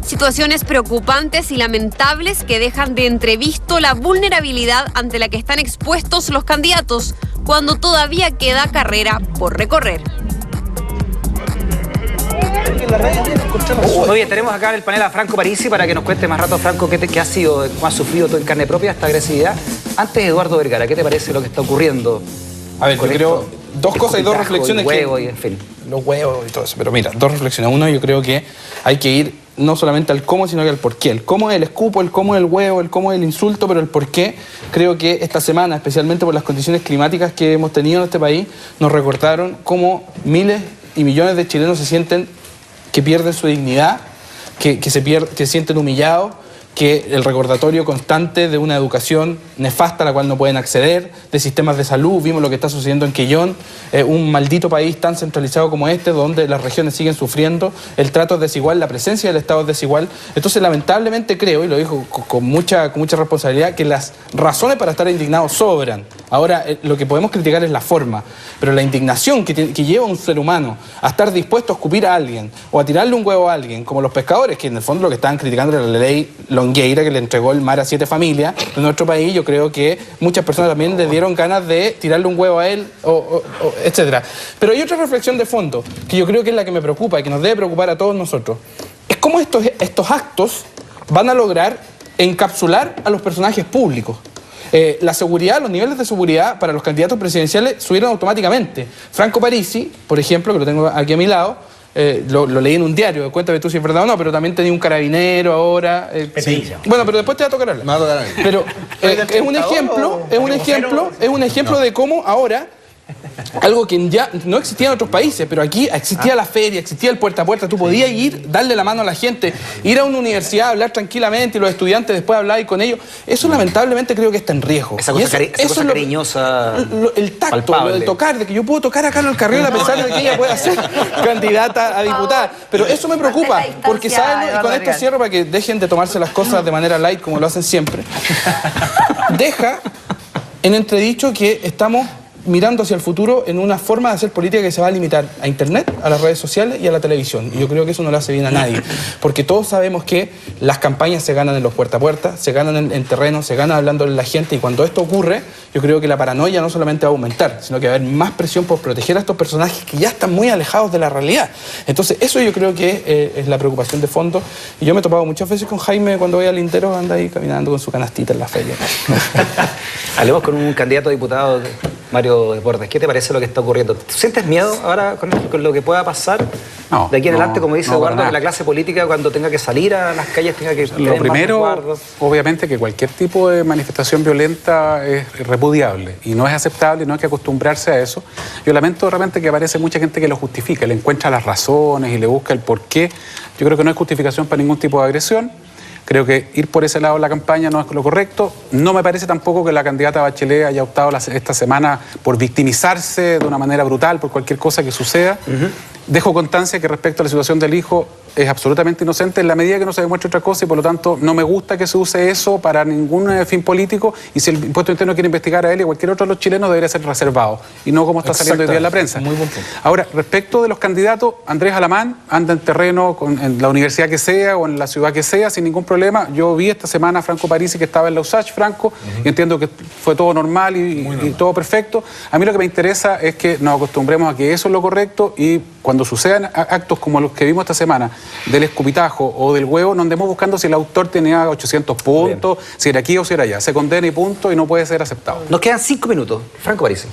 Situaciones preocupantes y lamentables que dejan de entrevisto la vulnerabilidad ante la que están expuestos los candidatos cuando todavía queda carrera por recorrer. Muy bien, tenemos acá en el panel a Franco Parisi para que nos cuente más rato, Franco, qué ha sido, cómo has sufrido tú en carne propia esta agresividad. Antes, Eduardo Vergara, ¿qué te parece lo que está ocurriendo? A ver, yo creo dos cosas y dos reflexiones. Huevo y en fin. Los huevos y todo eso. Pero mira, dos reflexiones. Uno, yo creo que hay que ir no solamente al cómo, sino que al por qué. El cómo es el escupo, el cómo es el huevo, el cómo es el insulto, pero el por qué, creo que esta semana, especialmente por las condiciones climáticas que hemos tenido en este país, nos recordaron cómo miles y millones de chilenos se sienten que pierden su dignidad, que se sienten humillados, que el recordatorio constante de una educación nefasta a la cual no pueden acceder, de sistemas de salud, vimos lo que está sucediendo en Quellón, un maldito país tan centralizado como este, donde las regiones siguen sufriendo, el trato es desigual, la presencia del Estado es desigual. Entonces, lamentablemente creo, y lo digo con mucha responsabilidad, que las razones para estar indignados sobran. Ahora, lo que podemos criticar es la forma, pero la indignación que lleva a un ser humano a estar dispuesto a escupir a alguien o a tirarle un huevo a alguien, como los pescadores, que en el fondo lo que estaban criticando era la ley Longueira, que le entregó el mar a 7 familias de nuestro país. Yo creo que muchas personas también le dieron ganas de tirarle un huevo a él, etcétera. Pero hay otra reflexión de fondo, que yo creo que es la que me preocupa y que nos debe preocupar a todos nosotros. Es cómo estos actos van a lograr encapsular a los personajes públicos. La seguridad, los niveles de seguridad para los candidatos presidenciales subieron automáticamente. Franco Parisi, por ejemplo, que lo tengo aquí a mi lado, lo leí en un diario, cuéntame tú si es verdad o no, pero también tenía un carabinero ahora. Sí. Bueno, pero después te va a tocar hablar. Me va a tocar a mí. Pero es un ejemplo de cómo ahora, algo que ya no existía en otros países, pero aquí existía la feria, existía el puerta a puerta, tú podías ir, darle la mano a la gente, ir a una universidad, hablar tranquilamente y los estudiantes después hablar con ellos. Eso lamentablemente creo que está en riesgo. Esa cosa cariñosa, el tacto, palpable. lo de tocar, de que yo puedo tocar a Carol Carriola a pesar de que ella pueda ser candidata a diputada. Pero eso me preocupa, porque ¿saben? Y con esto cierro para que dejen de tomarse las cosas de manera light como lo hacen siempre. Deja en entredicho que estamos mirando hacia el futuro en una forma de hacer política que se va a limitar a Internet, a las redes sociales y a la televisión. Y yo creo que eso no le hace bien a nadie, porque todos sabemos que las campañas se ganan en los puerta a puerta, se ganan en terreno, se ganan hablándole a la gente, y cuando esto ocurre, yo creo que la paranoia no solamente va a aumentar, sino que va a haber más presión por proteger a estos personajes que ya están muy alejados de la realidad. Entonces, eso yo creo que es la preocupación de fondo. Y yo me he topado muchas veces con Jaime cuando voy al Lintero, anda ahí caminando con su canastita en la feria. Hablemos con un candidato a diputado, Mario Desbordes. ¿Qué te parece lo que está ocurriendo? ¿Sientes miedo ahora con lo que pueda pasar de aquí en adelante, como dice Eduardo, que la clase política cuando tenga que salir a las calles tenga que... Lo primero, obviamente, que cualquier tipo de manifestación violenta es repudiable y no es aceptable y no hay que acostumbrarse a eso. Yo lamento de repente que aparece mucha gente que lo justifica, le encuentra las razones y le busca el porqué. Yo creo que no hay justificación para ningún tipo de agresión. Creo que ir por ese lado de la campaña no es lo correcto. No me parece tampoco que la candidata Bachelet haya optado esta semana por victimizarse de una manera brutal por cualquier cosa que suceda. Dejo constancia que respecto a la situación del hijo, es absolutamente inocente en la medida que no se demuestre otra cosa y por lo tanto no me gusta que se use eso para ningún fin político y si el impuesto interno quiere investigar a él y a cualquier otro de los chilenos debería ser reservado y no como está saliendo hoy día en la prensa. Muy buen punto. Ahora, respecto de los candidatos, Andrés Alamán anda en terreno en la universidad que sea o en la ciudad que sea sin ningún problema. Yo vi esta semana a Franco Parisi que estaba en la USACH, Franco, y entiendo que fue todo normal y todo perfecto. A mí lo que me interesa es que nos acostumbremos a que eso es lo correcto y cuando sucedan actos como los que vimos esta semana, del escupitajo o del huevo, no andemos buscando si el autor tenía 800 puntos, si era aquí o si era allá. Se condena y punto y no puede ser aceptado. Nos quedan 5 minutos. Franco Parisi.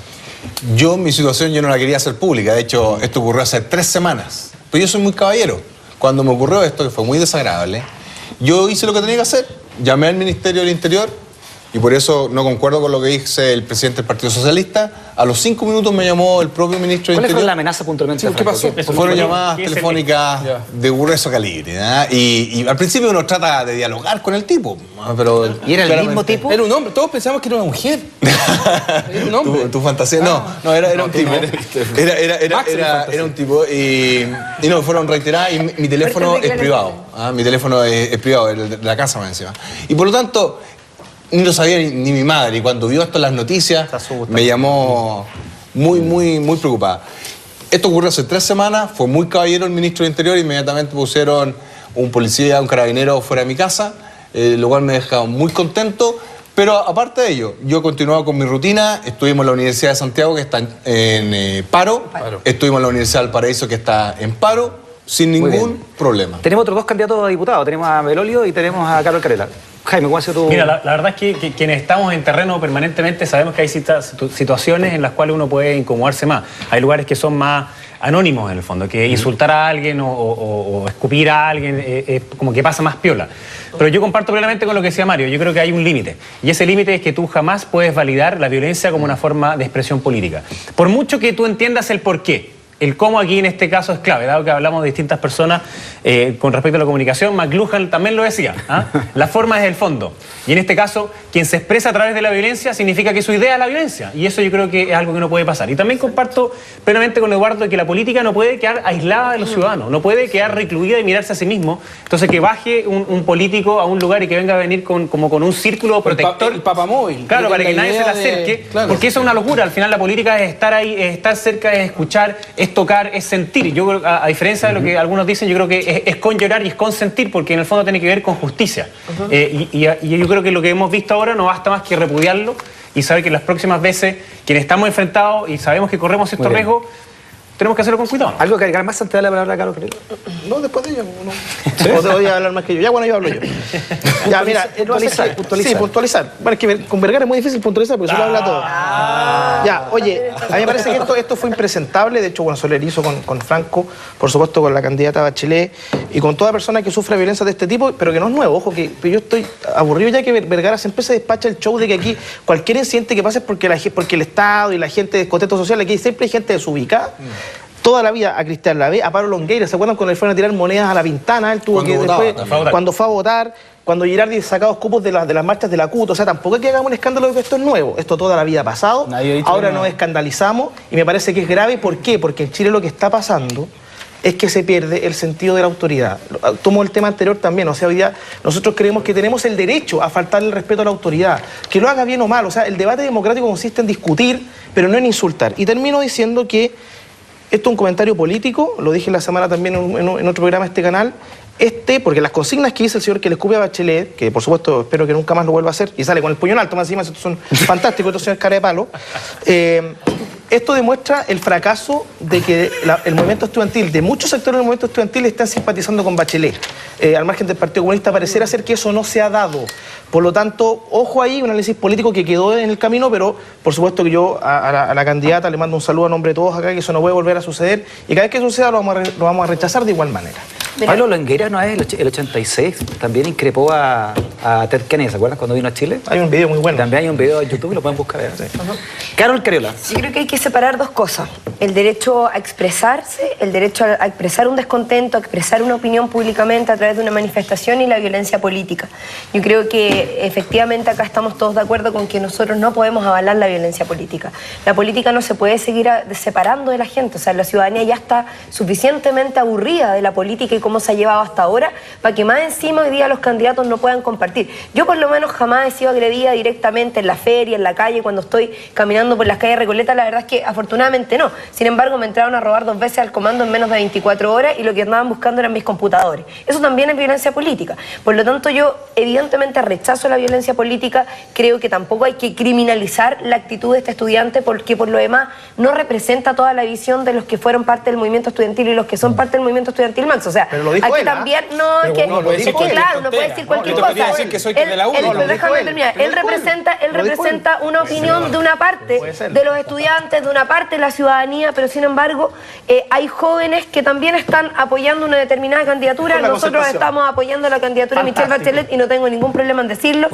Mi situación yo no la quería hacer pública. De hecho, esto ocurrió hace 3 semanas. Pero yo soy muy caballero. Cuando me ocurrió esto, que fue muy desagradable, yo hice lo que tenía que hacer. Llamé al Ministerio del Interior y por eso no concuerdo con lo que dice el presidente del Partido Socialista. A los 5 minutos me llamó el propio ministro del Interior. ¿Cuál fue la amenaza puntualmente? ¿Qué pasó? Fueron llamadas telefónicas de grueso calibre. Y al principio uno trata de dialogar con el tipo. Pero ¿y era el mismo tipo? Era un hombre. Todos pensamos que era una mujer. Era un hombre. Tu fantasía. No, era un tipo. Era un tipo. Y no, me fueron reiteradas y mi teléfono es privado. Mi teléfono es privado, el de la casa más encima. Y por lo tanto, ni lo sabía ni mi madre. Y cuando vio esto en las noticias, me llamó muy preocupada. Esto ocurrió hace 3 semanas, fue muy caballero el ministro del Interior, inmediatamente pusieron un policía, un carabinero fuera de mi casa, lo cual me dejaba muy contento. Pero aparte de ello, yo he continuado con mi rutina. Estuvimos en la Universidad de Santiago, que está en paro. Estuvimos en la Universidad del Paraíso, que está en paro, sin ningún problema. Tenemos otros 2 candidatos a diputados. Tenemos a Belolio y tenemos a Carol Carrera. Jaime, ¿cuál ha sido tu...? Mira, la verdad es que quienes estamos en terreno permanentemente sabemos que hay situaciones en las cuales uno puede incomodarse más. Hay lugares que son más anónimos en el fondo, que insultar a alguien o escupir a alguien como que pasa más piola. Pero yo comparto plenamente con lo que decía Mario. Yo creo que hay un límite. Y ese límite es que tú jamás puedes validar la violencia como una forma de expresión política. Por mucho que tú entiendas el porqué. El cómo aquí en este caso es clave, dado que hablamos de distintas personas con respecto a la comunicación. McLuhan también lo decía, la forma es el fondo. Y en este caso, quien se expresa a través de la violencia significa que su idea es la violencia. Y eso yo creo que es algo que no puede pasar. Y también comparto plenamente con Eduardo de que la política no puede quedar aislada de los ciudadanos, no puede quedar recluida y mirarse a sí mismo. Entonces que baje un político a un lugar y que venga a venir como con un círculo protector. El papamóvil. Claro, para que nadie se le acerque. Porque eso es una locura. Al final la política es estar ahí, es estar cerca, es escuchar, es tocar, es sentir. Yo creo, a diferencia de lo que algunos dicen, yo creo que es con llorar y es con sentir, porque en el fondo tiene que ver con justicia. Y yo creo que lo que hemos visto ahora no basta más que repudiarlo y saber que las próximas veces, quienes estamos enfrentados y sabemos que corremos ciertos riesgos, tenemos que hacerlo con cuidado. ¿Algo que agregar más antes de la palabra a Carlos? No, después de ella. No. O te voy a hablar más que yo. Ya, bueno, yo hablo yo. Ya, mira, puntualizar. Bueno, es que con Vergara es muy difícil puntualizar porque solo habla todo. Ya, oye, a mí me parece que esto fue impresentable. De hecho, bueno, solidarizo con Franco, por supuesto con la candidata Bachelet y con toda persona que sufre violencia de este tipo, pero que no es nuevo. Ojo, que yo estoy aburrido ya que Vergara siempre se despacha el show de que aquí cualquier incidente que pase es porque el Estado y la gente de descontento social, aquí siempre hay gente desubicada. Toda la vida a Cristian Lavé, a Pablo Longueira, ¿se acuerdan cuando le fueron a tirar monedas a la Pintana? Él tuvo cuando fue a votar, cuando Girardi sacaba los cupos de las marchas de la CUT. O sea, tampoco es que hagamos un escándalo de que esto es nuevo. Esto toda la vida ha pasado. Ahora nos escandalizamos y me parece que es grave. ¿Por qué? Porque en Chile lo que está pasando es que se pierde el sentido de la autoridad. Tomo el tema anterior también. O sea, hoy día nosotros creemos que tenemos el derecho a faltarle el respeto a la autoridad. Que lo haga bien o mal. O sea, el debate democrático consiste en discutir, pero no en insultar. Y termino diciendo que esto es un comentario político, lo dije la semana también en otro programa de este canal, porque las consignas que dice el señor que le escupe a Bachelet, que por supuesto espero que nunca más lo vuelva a hacer, y sale con el puño en alto, más encima, estos son fantásticos, estos señores cara de palo, esto demuestra el fracaso de que el movimiento estudiantil, de muchos sectores del movimiento estudiantil están simpatizando con Bachelet. Al margen del Partido Comunista pareciera ser que eso no se ha dado. Por lo tanto, ojo ahí, un análisis político que quedó en el camino, pero por supuesto que yo a la candidata le mando un saludo a nombre de todos acá, que eso no puede volver a suceder, y cada vez que suceda lo vamos a rechazar de igual manera. Pablo Longueira, una vez, el 86, también increpó a a Ted Kennedy, ¿se acuerdan? Cuando vino a Chile. Hay un video muy bueno. También hay un video en YouTube, lo pueden buscar. Sí. Carol Cariola. Yo creo que hay que separar dos cosas. El derecho a expresarse, el derecho a expresar un descontento, a expresar una opinión públicamente a través de una manifestación y la violencia política. Yo creo que efectivamente acá estamos todos de acuerdo con que nosotros no podemos avalar la violencia política. La política no se puede seguir separando de la gente. O sea, la ciudadanía ya está suficientemente aburrida de la política y cómo se ha llevado hasta ahora para que más encima hoy día los candidatos no puedan compartir. Yo por lo menos jamás he sido agredida directamente en la feria, en la calle, cuando estoy caminando por las calles de Recoleta. La verdad es que afortunadamente no. Sin embargo, me entraron a robar 2 veces al comando en menos de 24 horas y lo que andaban buscando eran mis computadores. Eso también es violencia política. Por lo tanto, yo evidentemente rechazo la violencia política. Creo que tampoco hay que criminalizar la actitud de este estudiante porque por lo demás no representa toda la visión de los que fueron parte del movimiento estudiantil y los que son parte del movimiento estudiantil, Max. O sea, aquí él, también no, es que claro, no puede decir cualquier cosa. Decir que soy de la U, déjame terminar. Él representa una opinión de una parte de los estudiantes, de una parte de la ciudadanía, pero sin embargo hay jóvenes que también están apoyando una determinada candidatura. Nosotros estamos apoyando la candidatura de Michelle Bachelet y no tengo ningún problema en decirlo.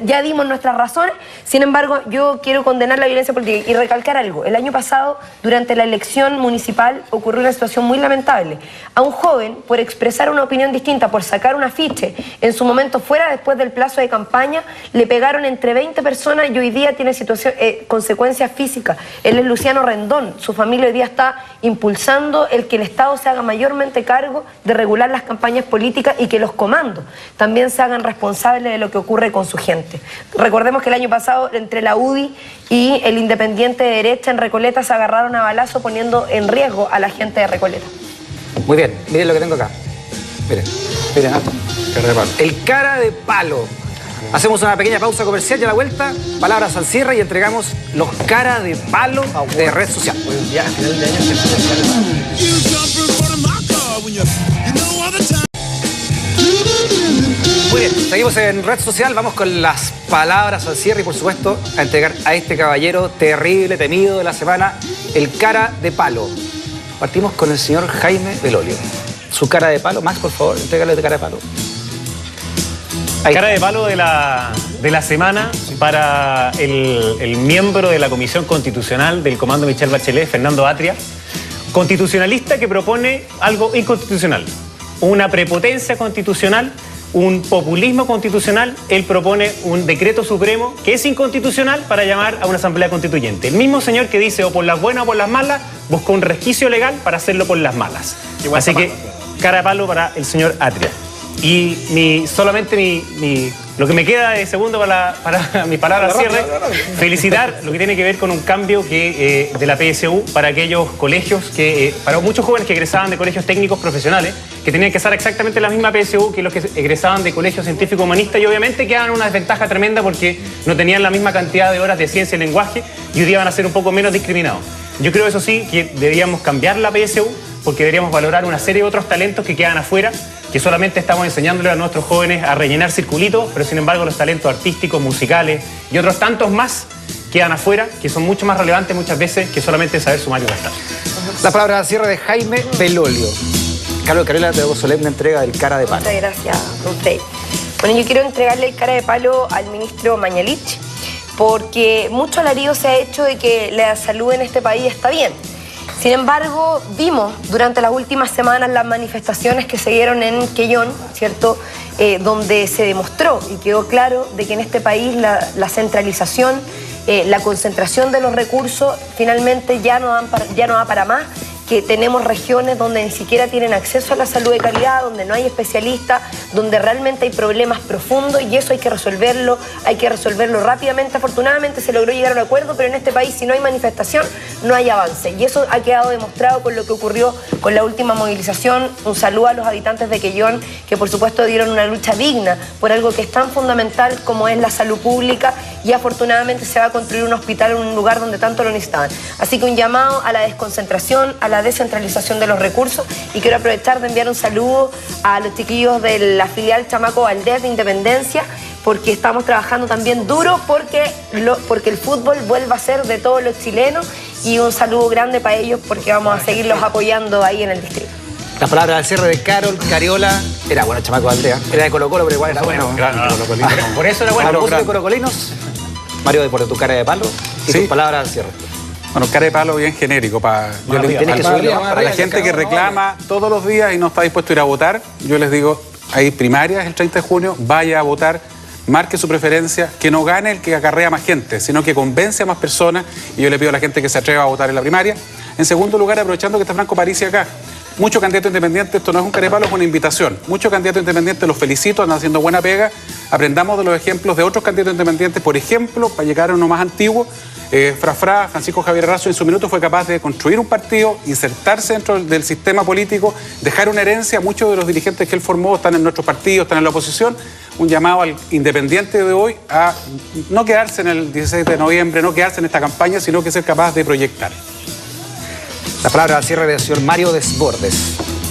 Ya dimos nuestras razones. Sin embargo, yo quiero condenar la violencia política y recalcar algo. El año pasado, durante la elección municipal, ocurrió una situación muy lamentable. A un joven, por expresar una opinión distinta, por sacar un afiche, en su momento fuera después del plazo de campaña, le pegaron entre 20 personas y hoy día tiene consecuencias físicas. Él es Luciano Rendón. Su familia hoy día está impulsando el que el Estado se haga mayormente cargo de regular las campañas políticas y que los comandos también se hagan responsables de lo que ocurre con su gente. Recordemos que el año pasado, entre la UDI y el Independiente de Derecha en Recoleta, se agarraron a balazo poniendo en riesgo a la gente de Recoleta. Muy bien, miren lo que tengo acá. Miren, cara de palo. El cara de palo. Hacemos una pequeña pausa comercial y a la vuelta, palabras al cierre y entregamos los cara de palo de red social. Muy bien, seguimos en red social, vamos con las palabras al cierre y por supuesto a entregar a este caballero terrible, temido de la semana, el cara de palo. Partimos con el señor Jaime Belolio. Su cara de palo, Max, por favor, entrégale de cara de palo. Cara de palo de la semana para el miembro de la Comisión Constitucional del Comando Michelle Bachelet, Fernando Atria, constitucionalista que propone algo inconstitucional, una prepotencia constitucional, un populismo constitucional. Él propone un decreto supremo que es inconstitucional para llamar a una asamblea constituyente. El mismo señor que dice o por las buenas o por las malas, buscó un resquicio legal para hacerlo por las malas. Así que cara de palo para el señor Atria. Y lo que me queda de segundo para mis palabras al cierre, felicitar lo que tiene que ver con un cambio de la PSU para aquellos colegios, para muchos jóvenes que egresaban de colegios técnicos profesionales, que tenían que estar exactamente la misma PSU que los que egresaban de colegios científicos humanistas y obviamente quedaban en una desventaja tremenda porque no tenían la misma cantidad de horas de ciencia y lenguaje y hoy día van a ser un poco menos discriminados. Yo creo, eso sí, que deberíamos cambiar la PSU porque deberíamos valorar una serie de otros talentos que quedan afuera, que solamente estamos enseñándole a nuestros jóvenes a rellenar circulitos, pero sin embargo los talentos artísticos, musicales y otros tantos más quedan afuera, que son mucho más relevantes muchas veces que solamente saber sumar y restar. La palabra al cierre de Jaime Belolio. Carlos Cariola, te hago solemne entrega del cara de palo. Muchas gracias, usted. Bueno, yo quiero entregarle el cara de palo al ministro Mañalich, porque mucho alarido se ha hecho de que la salud en este país está bien. Sin embargo, vimos durante las últimas semanas las manifestaciones que se dieron en Quellón, ¿cierto? Donde se demostró y quedó claro de que en este país la centralización, la concentración de los recursos finalmente ya no da para más, que tenemos regiones donde ni siquiera tienen acceso a la salud de calidad, donde no hay especialistas, donde realmente hay problemas profundos y eso hay que resolverlo rápidamente. Afortunadamente se logró llegar a un acuerdo, pero en este país si no hay manifestación no hay avance y eso ha quedado demostrado con lo que ocurrió con la última movilización. Un saludo a los habitantes de Quellón que por supuesto dieron una lucha digna por algo que es tan fundamental como es la salud pública y afortunadamente se va a construir un hospital en un lugar donde tanto lo necesitaban. Así que un llamado a la desconcentración, a la descentralización de los recursos y quiero aprovechar de enviar un saludo a los chiquillos de la filial Chamaco Valdés de Independencia porque estamos trabajando también duro porque el fútbol vuelva a ser de todos los chilenos y un saludo grande para ellos porque vamos a seguirlos apoyando ahí en el distrito. La palabra al cierre de Carol Cariola. Era bueno, chamaco Aldea. Era de Colo Colo, pero igual era bueno. Por eso era bueno. A propósito de corocolinos, Mario, por tu cara de palo y tus palabras al cierre. Bueno, cara de palo bien genérico. Para la gente que reclama todos los días y no está dispuesto a ir a votar, yo les digo, hay primarias el 30 de junio, vaya a votar, marque su preferencia, que no gane el que acarrea más gente, sino que convence a más personas, y yo le pido a la gente que se atreva a votar en la primaria. En segundo lugar, aprovechando que está Franco Parisi acá, muchos candidatos independientes, esto no es un carepalo, es una invitación. Muchos candidatos independientes, los felicito, andan haciendo buena pega. Aprendamos de los ejemplos de otros candidatos independientes. Por ejemplo, para llegar a uno más antiguo, Francisco Javier Razo en su minuto fue capaz de construir un partido, insertarse dentro del sistema político, dejar una herencia. Muchos de los dirigentes que él formó están en nuestros partidos, están en la oposición. Un llamado al independiente de hoy a no quedarse en el 16 de noviembre, no quedarse en esta campaña, sino que ser capaz de proyectar. La palabra al cierre del señor Mario Desbordes.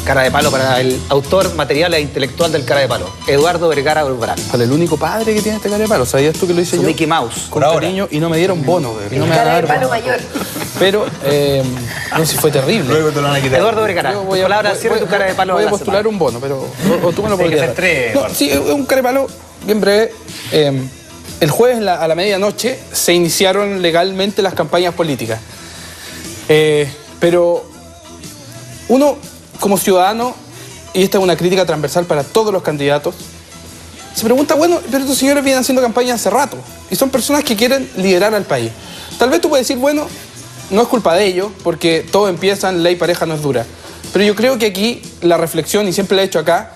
Cara de palo para el autor material e intelectual del cara de palo, Eduardo Vergara Olbrán. Para el único padre que tiene este cara de palo. ¿Sabías tú que lo hice yo? Mickey Mouse. Con cariño, y no me dieron bono. Y no me cara de palo mayor. Pero, no sé si fue terrible. Luego te lo van a quitar. Eduardo Vergara, palabra al cierre tu cara de palo. Voy a postular un bono, pero o tú me lo podrías dar. Tres, no, sí, es un cara de palo bien breve. El jueves a la medianoche se iniciaron legalmente las campañas políticas. Pero uno, como ciudadano, y esta es una crítica transversal para todos los candidatos, se pregunta, bueno, pero estos señores vienen haciendo campaña hace rato y son personas que quieren liderar al país. Tal vez tú puedes decir, bueno, no es culpa de ellos, porque todo empieza en ley pareja no es dura. Pero yo creo que aquí la reflexión, y siempre la he hecho acá,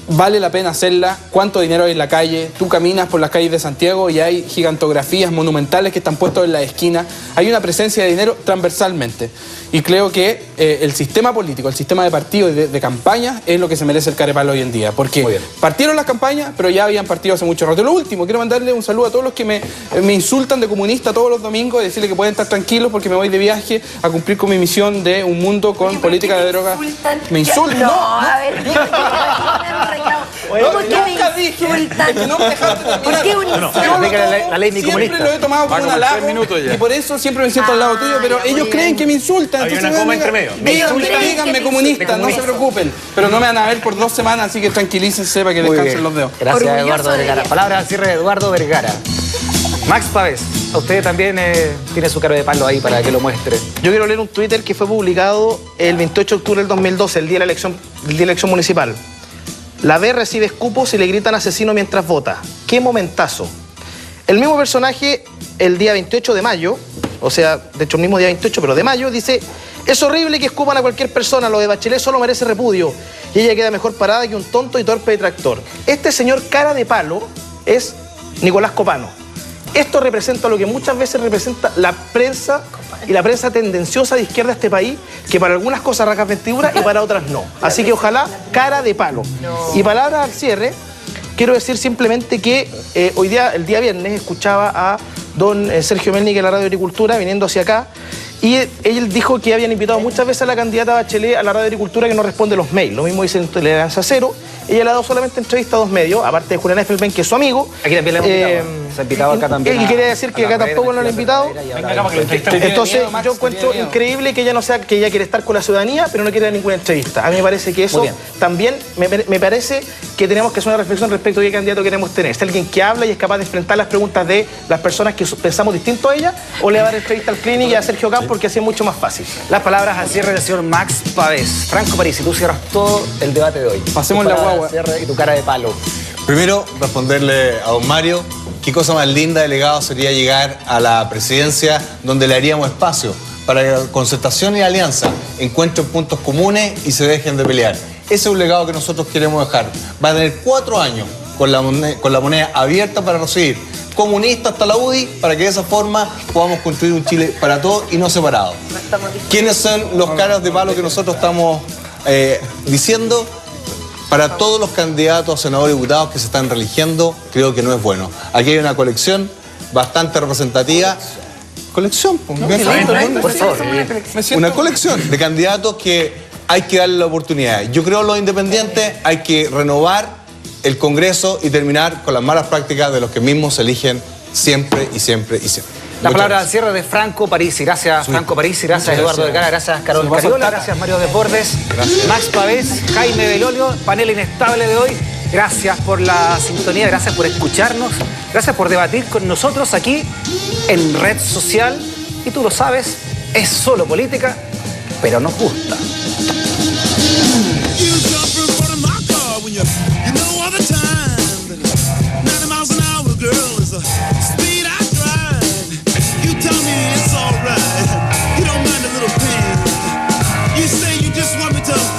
vale la pena hacerla. ¿Cuánto dinero hay en la calle? Tú caminas por las calles de Santiago y hay gigantografías monumentales que están puestos en la esquina. Hay una presencia de dinero transversalmente. Y creo que el sistema político, el sistema de partidos y de campañas es lo que se merece el carepalo hoy en día. Porque partieron las campañas, pero ya habían partido hace mucho rato. Y lo último, quiero mandarle un saludo a todos los que me insultan de comunista todos los domingos y decirles que pueden estar tranquilos porque me voy de viaje a cumplir con mi misión de un mundo con política de drogas. ¿Me insultan? No, a ver. ¿Cómo que me insultan? Es que no me dejaste terminar. ¿Por qué un insulto? La ley ni comunista. Siempre lo he tomado como un halago y por eso siempre me siento al lado tuyo, pero ellos creen que me insultan. Hay una coma entre medio. Díganme comunista, no se preocupen. Pero no me van a ver por 2 semanas, así que tranquilícense para que descansen los dedos. Gracias, Eduardo Vergara. Palabra al cierre de Eduardo Vergara. Max Pávez, a usted también tiene su cara de palo ahí para que lo muestre. Yo quiero leer un Twitter que fue publicado el 28 de octubre del 2012, el día de la elección municipal. La B recibe escupos y le gritan asesino mientras vota. ¡Qué momentazo! El mismo personaje, el día 28 de mayo, o sea, de hecho el mismo día 28, pero de mayo, dice: es horrible que escupan a cualquier persona, lo de Bachelet solo merece repudio. Y ella queda mejor parada que un tonto y torpe detractor. Este señor cara de palo es Nicolás Copano. Esto representa lo que muchas veces representa la prensa y la prensa tendenciosa de izquierda de este país, que para algunas cosas rasga vestiduras y para otras no. Así que ojalá cara de palo. Y palabras al cierre, quiero decir simplemente que hoy día, el día viernes, escuchaba a don Sergio Melnik en la Radio Agricultura viniendo hacia acá, y él dijo que habían invitado muchas veces a la candidata Bachelet a la Radio Agricultura que no responde los mails. Lo mismo dice en Tolerancia Cero. Ella le ha dado solamente entrevista a 2 medios, aparte de Julián Esfelben, que es su amigo. Aquí también le hemos invitado. Se ha invitado acá también. Y quería decir que acá tampoco lo han invitado. Entonces yo encuentro increíble que ella no sea, que ella quiere estar con la ciudadanía, pero no quiere dar ninguna entrevista. A mí me parece que eso también me parece que tenemos que hacer una reflexión respecto a qué candidato queremos tener. ¿Es alguien que habla y es capaz de enfrentar las preguntas de las personas que pensamos distinto a ella? ¿O le va a dar entrevista al Clinic y a Sergio Camp porque así es mucho más fácil? Las palabras al cierre del señor Max Pávez. Franco Parisi, tú cierras todo el debate de hoy. Pasemos la guagua. Y tu cara de palo. Primero, responderle a don Mario, qué cosa más linda, delegado, sería llegar a la presidencia donde le haríamos espacio para que concertación y alianza encuentren puntos comunes y se dejen de pelear. Ese es un legado que nosotros queremos dejar. Va a tener 4 años con la moneda abierta para recibir comunistas hasta la UDI, para que de esa forma podamos construir un Chile para todos y no separado. ¿Quiénes son los caras de palo que nosotros estamos diciendo? Para todos los candidatos a senadores y diputados que se están reeligiendo, creo que no es bueno. Aquí hay una colección bastante representativa. ¿Colección? Por favor. Una colección de candidatos que hay que darle la oportunidad. Yo creo que los independientes hay que renovar el Congreso y terminar con las malas prácticas de los que mismos se eligen siempre y siempre y siempre. La palabra al cierre de Franco Parisi. Gracias, Franco Parisi. Gracias, Eduardo Vergara. Gracias, Carol Cariola. Gracias, Mario Desbordes. Max Pavés, Jaime Belolio. Panel inestable de hoy. Gracias por la sintonía. Gracias por escucharnos. Gracias por debatir con nosotros aquí en Red Social. Y tú lo sabes, es solo política, pero nos gusta. You say you just want me to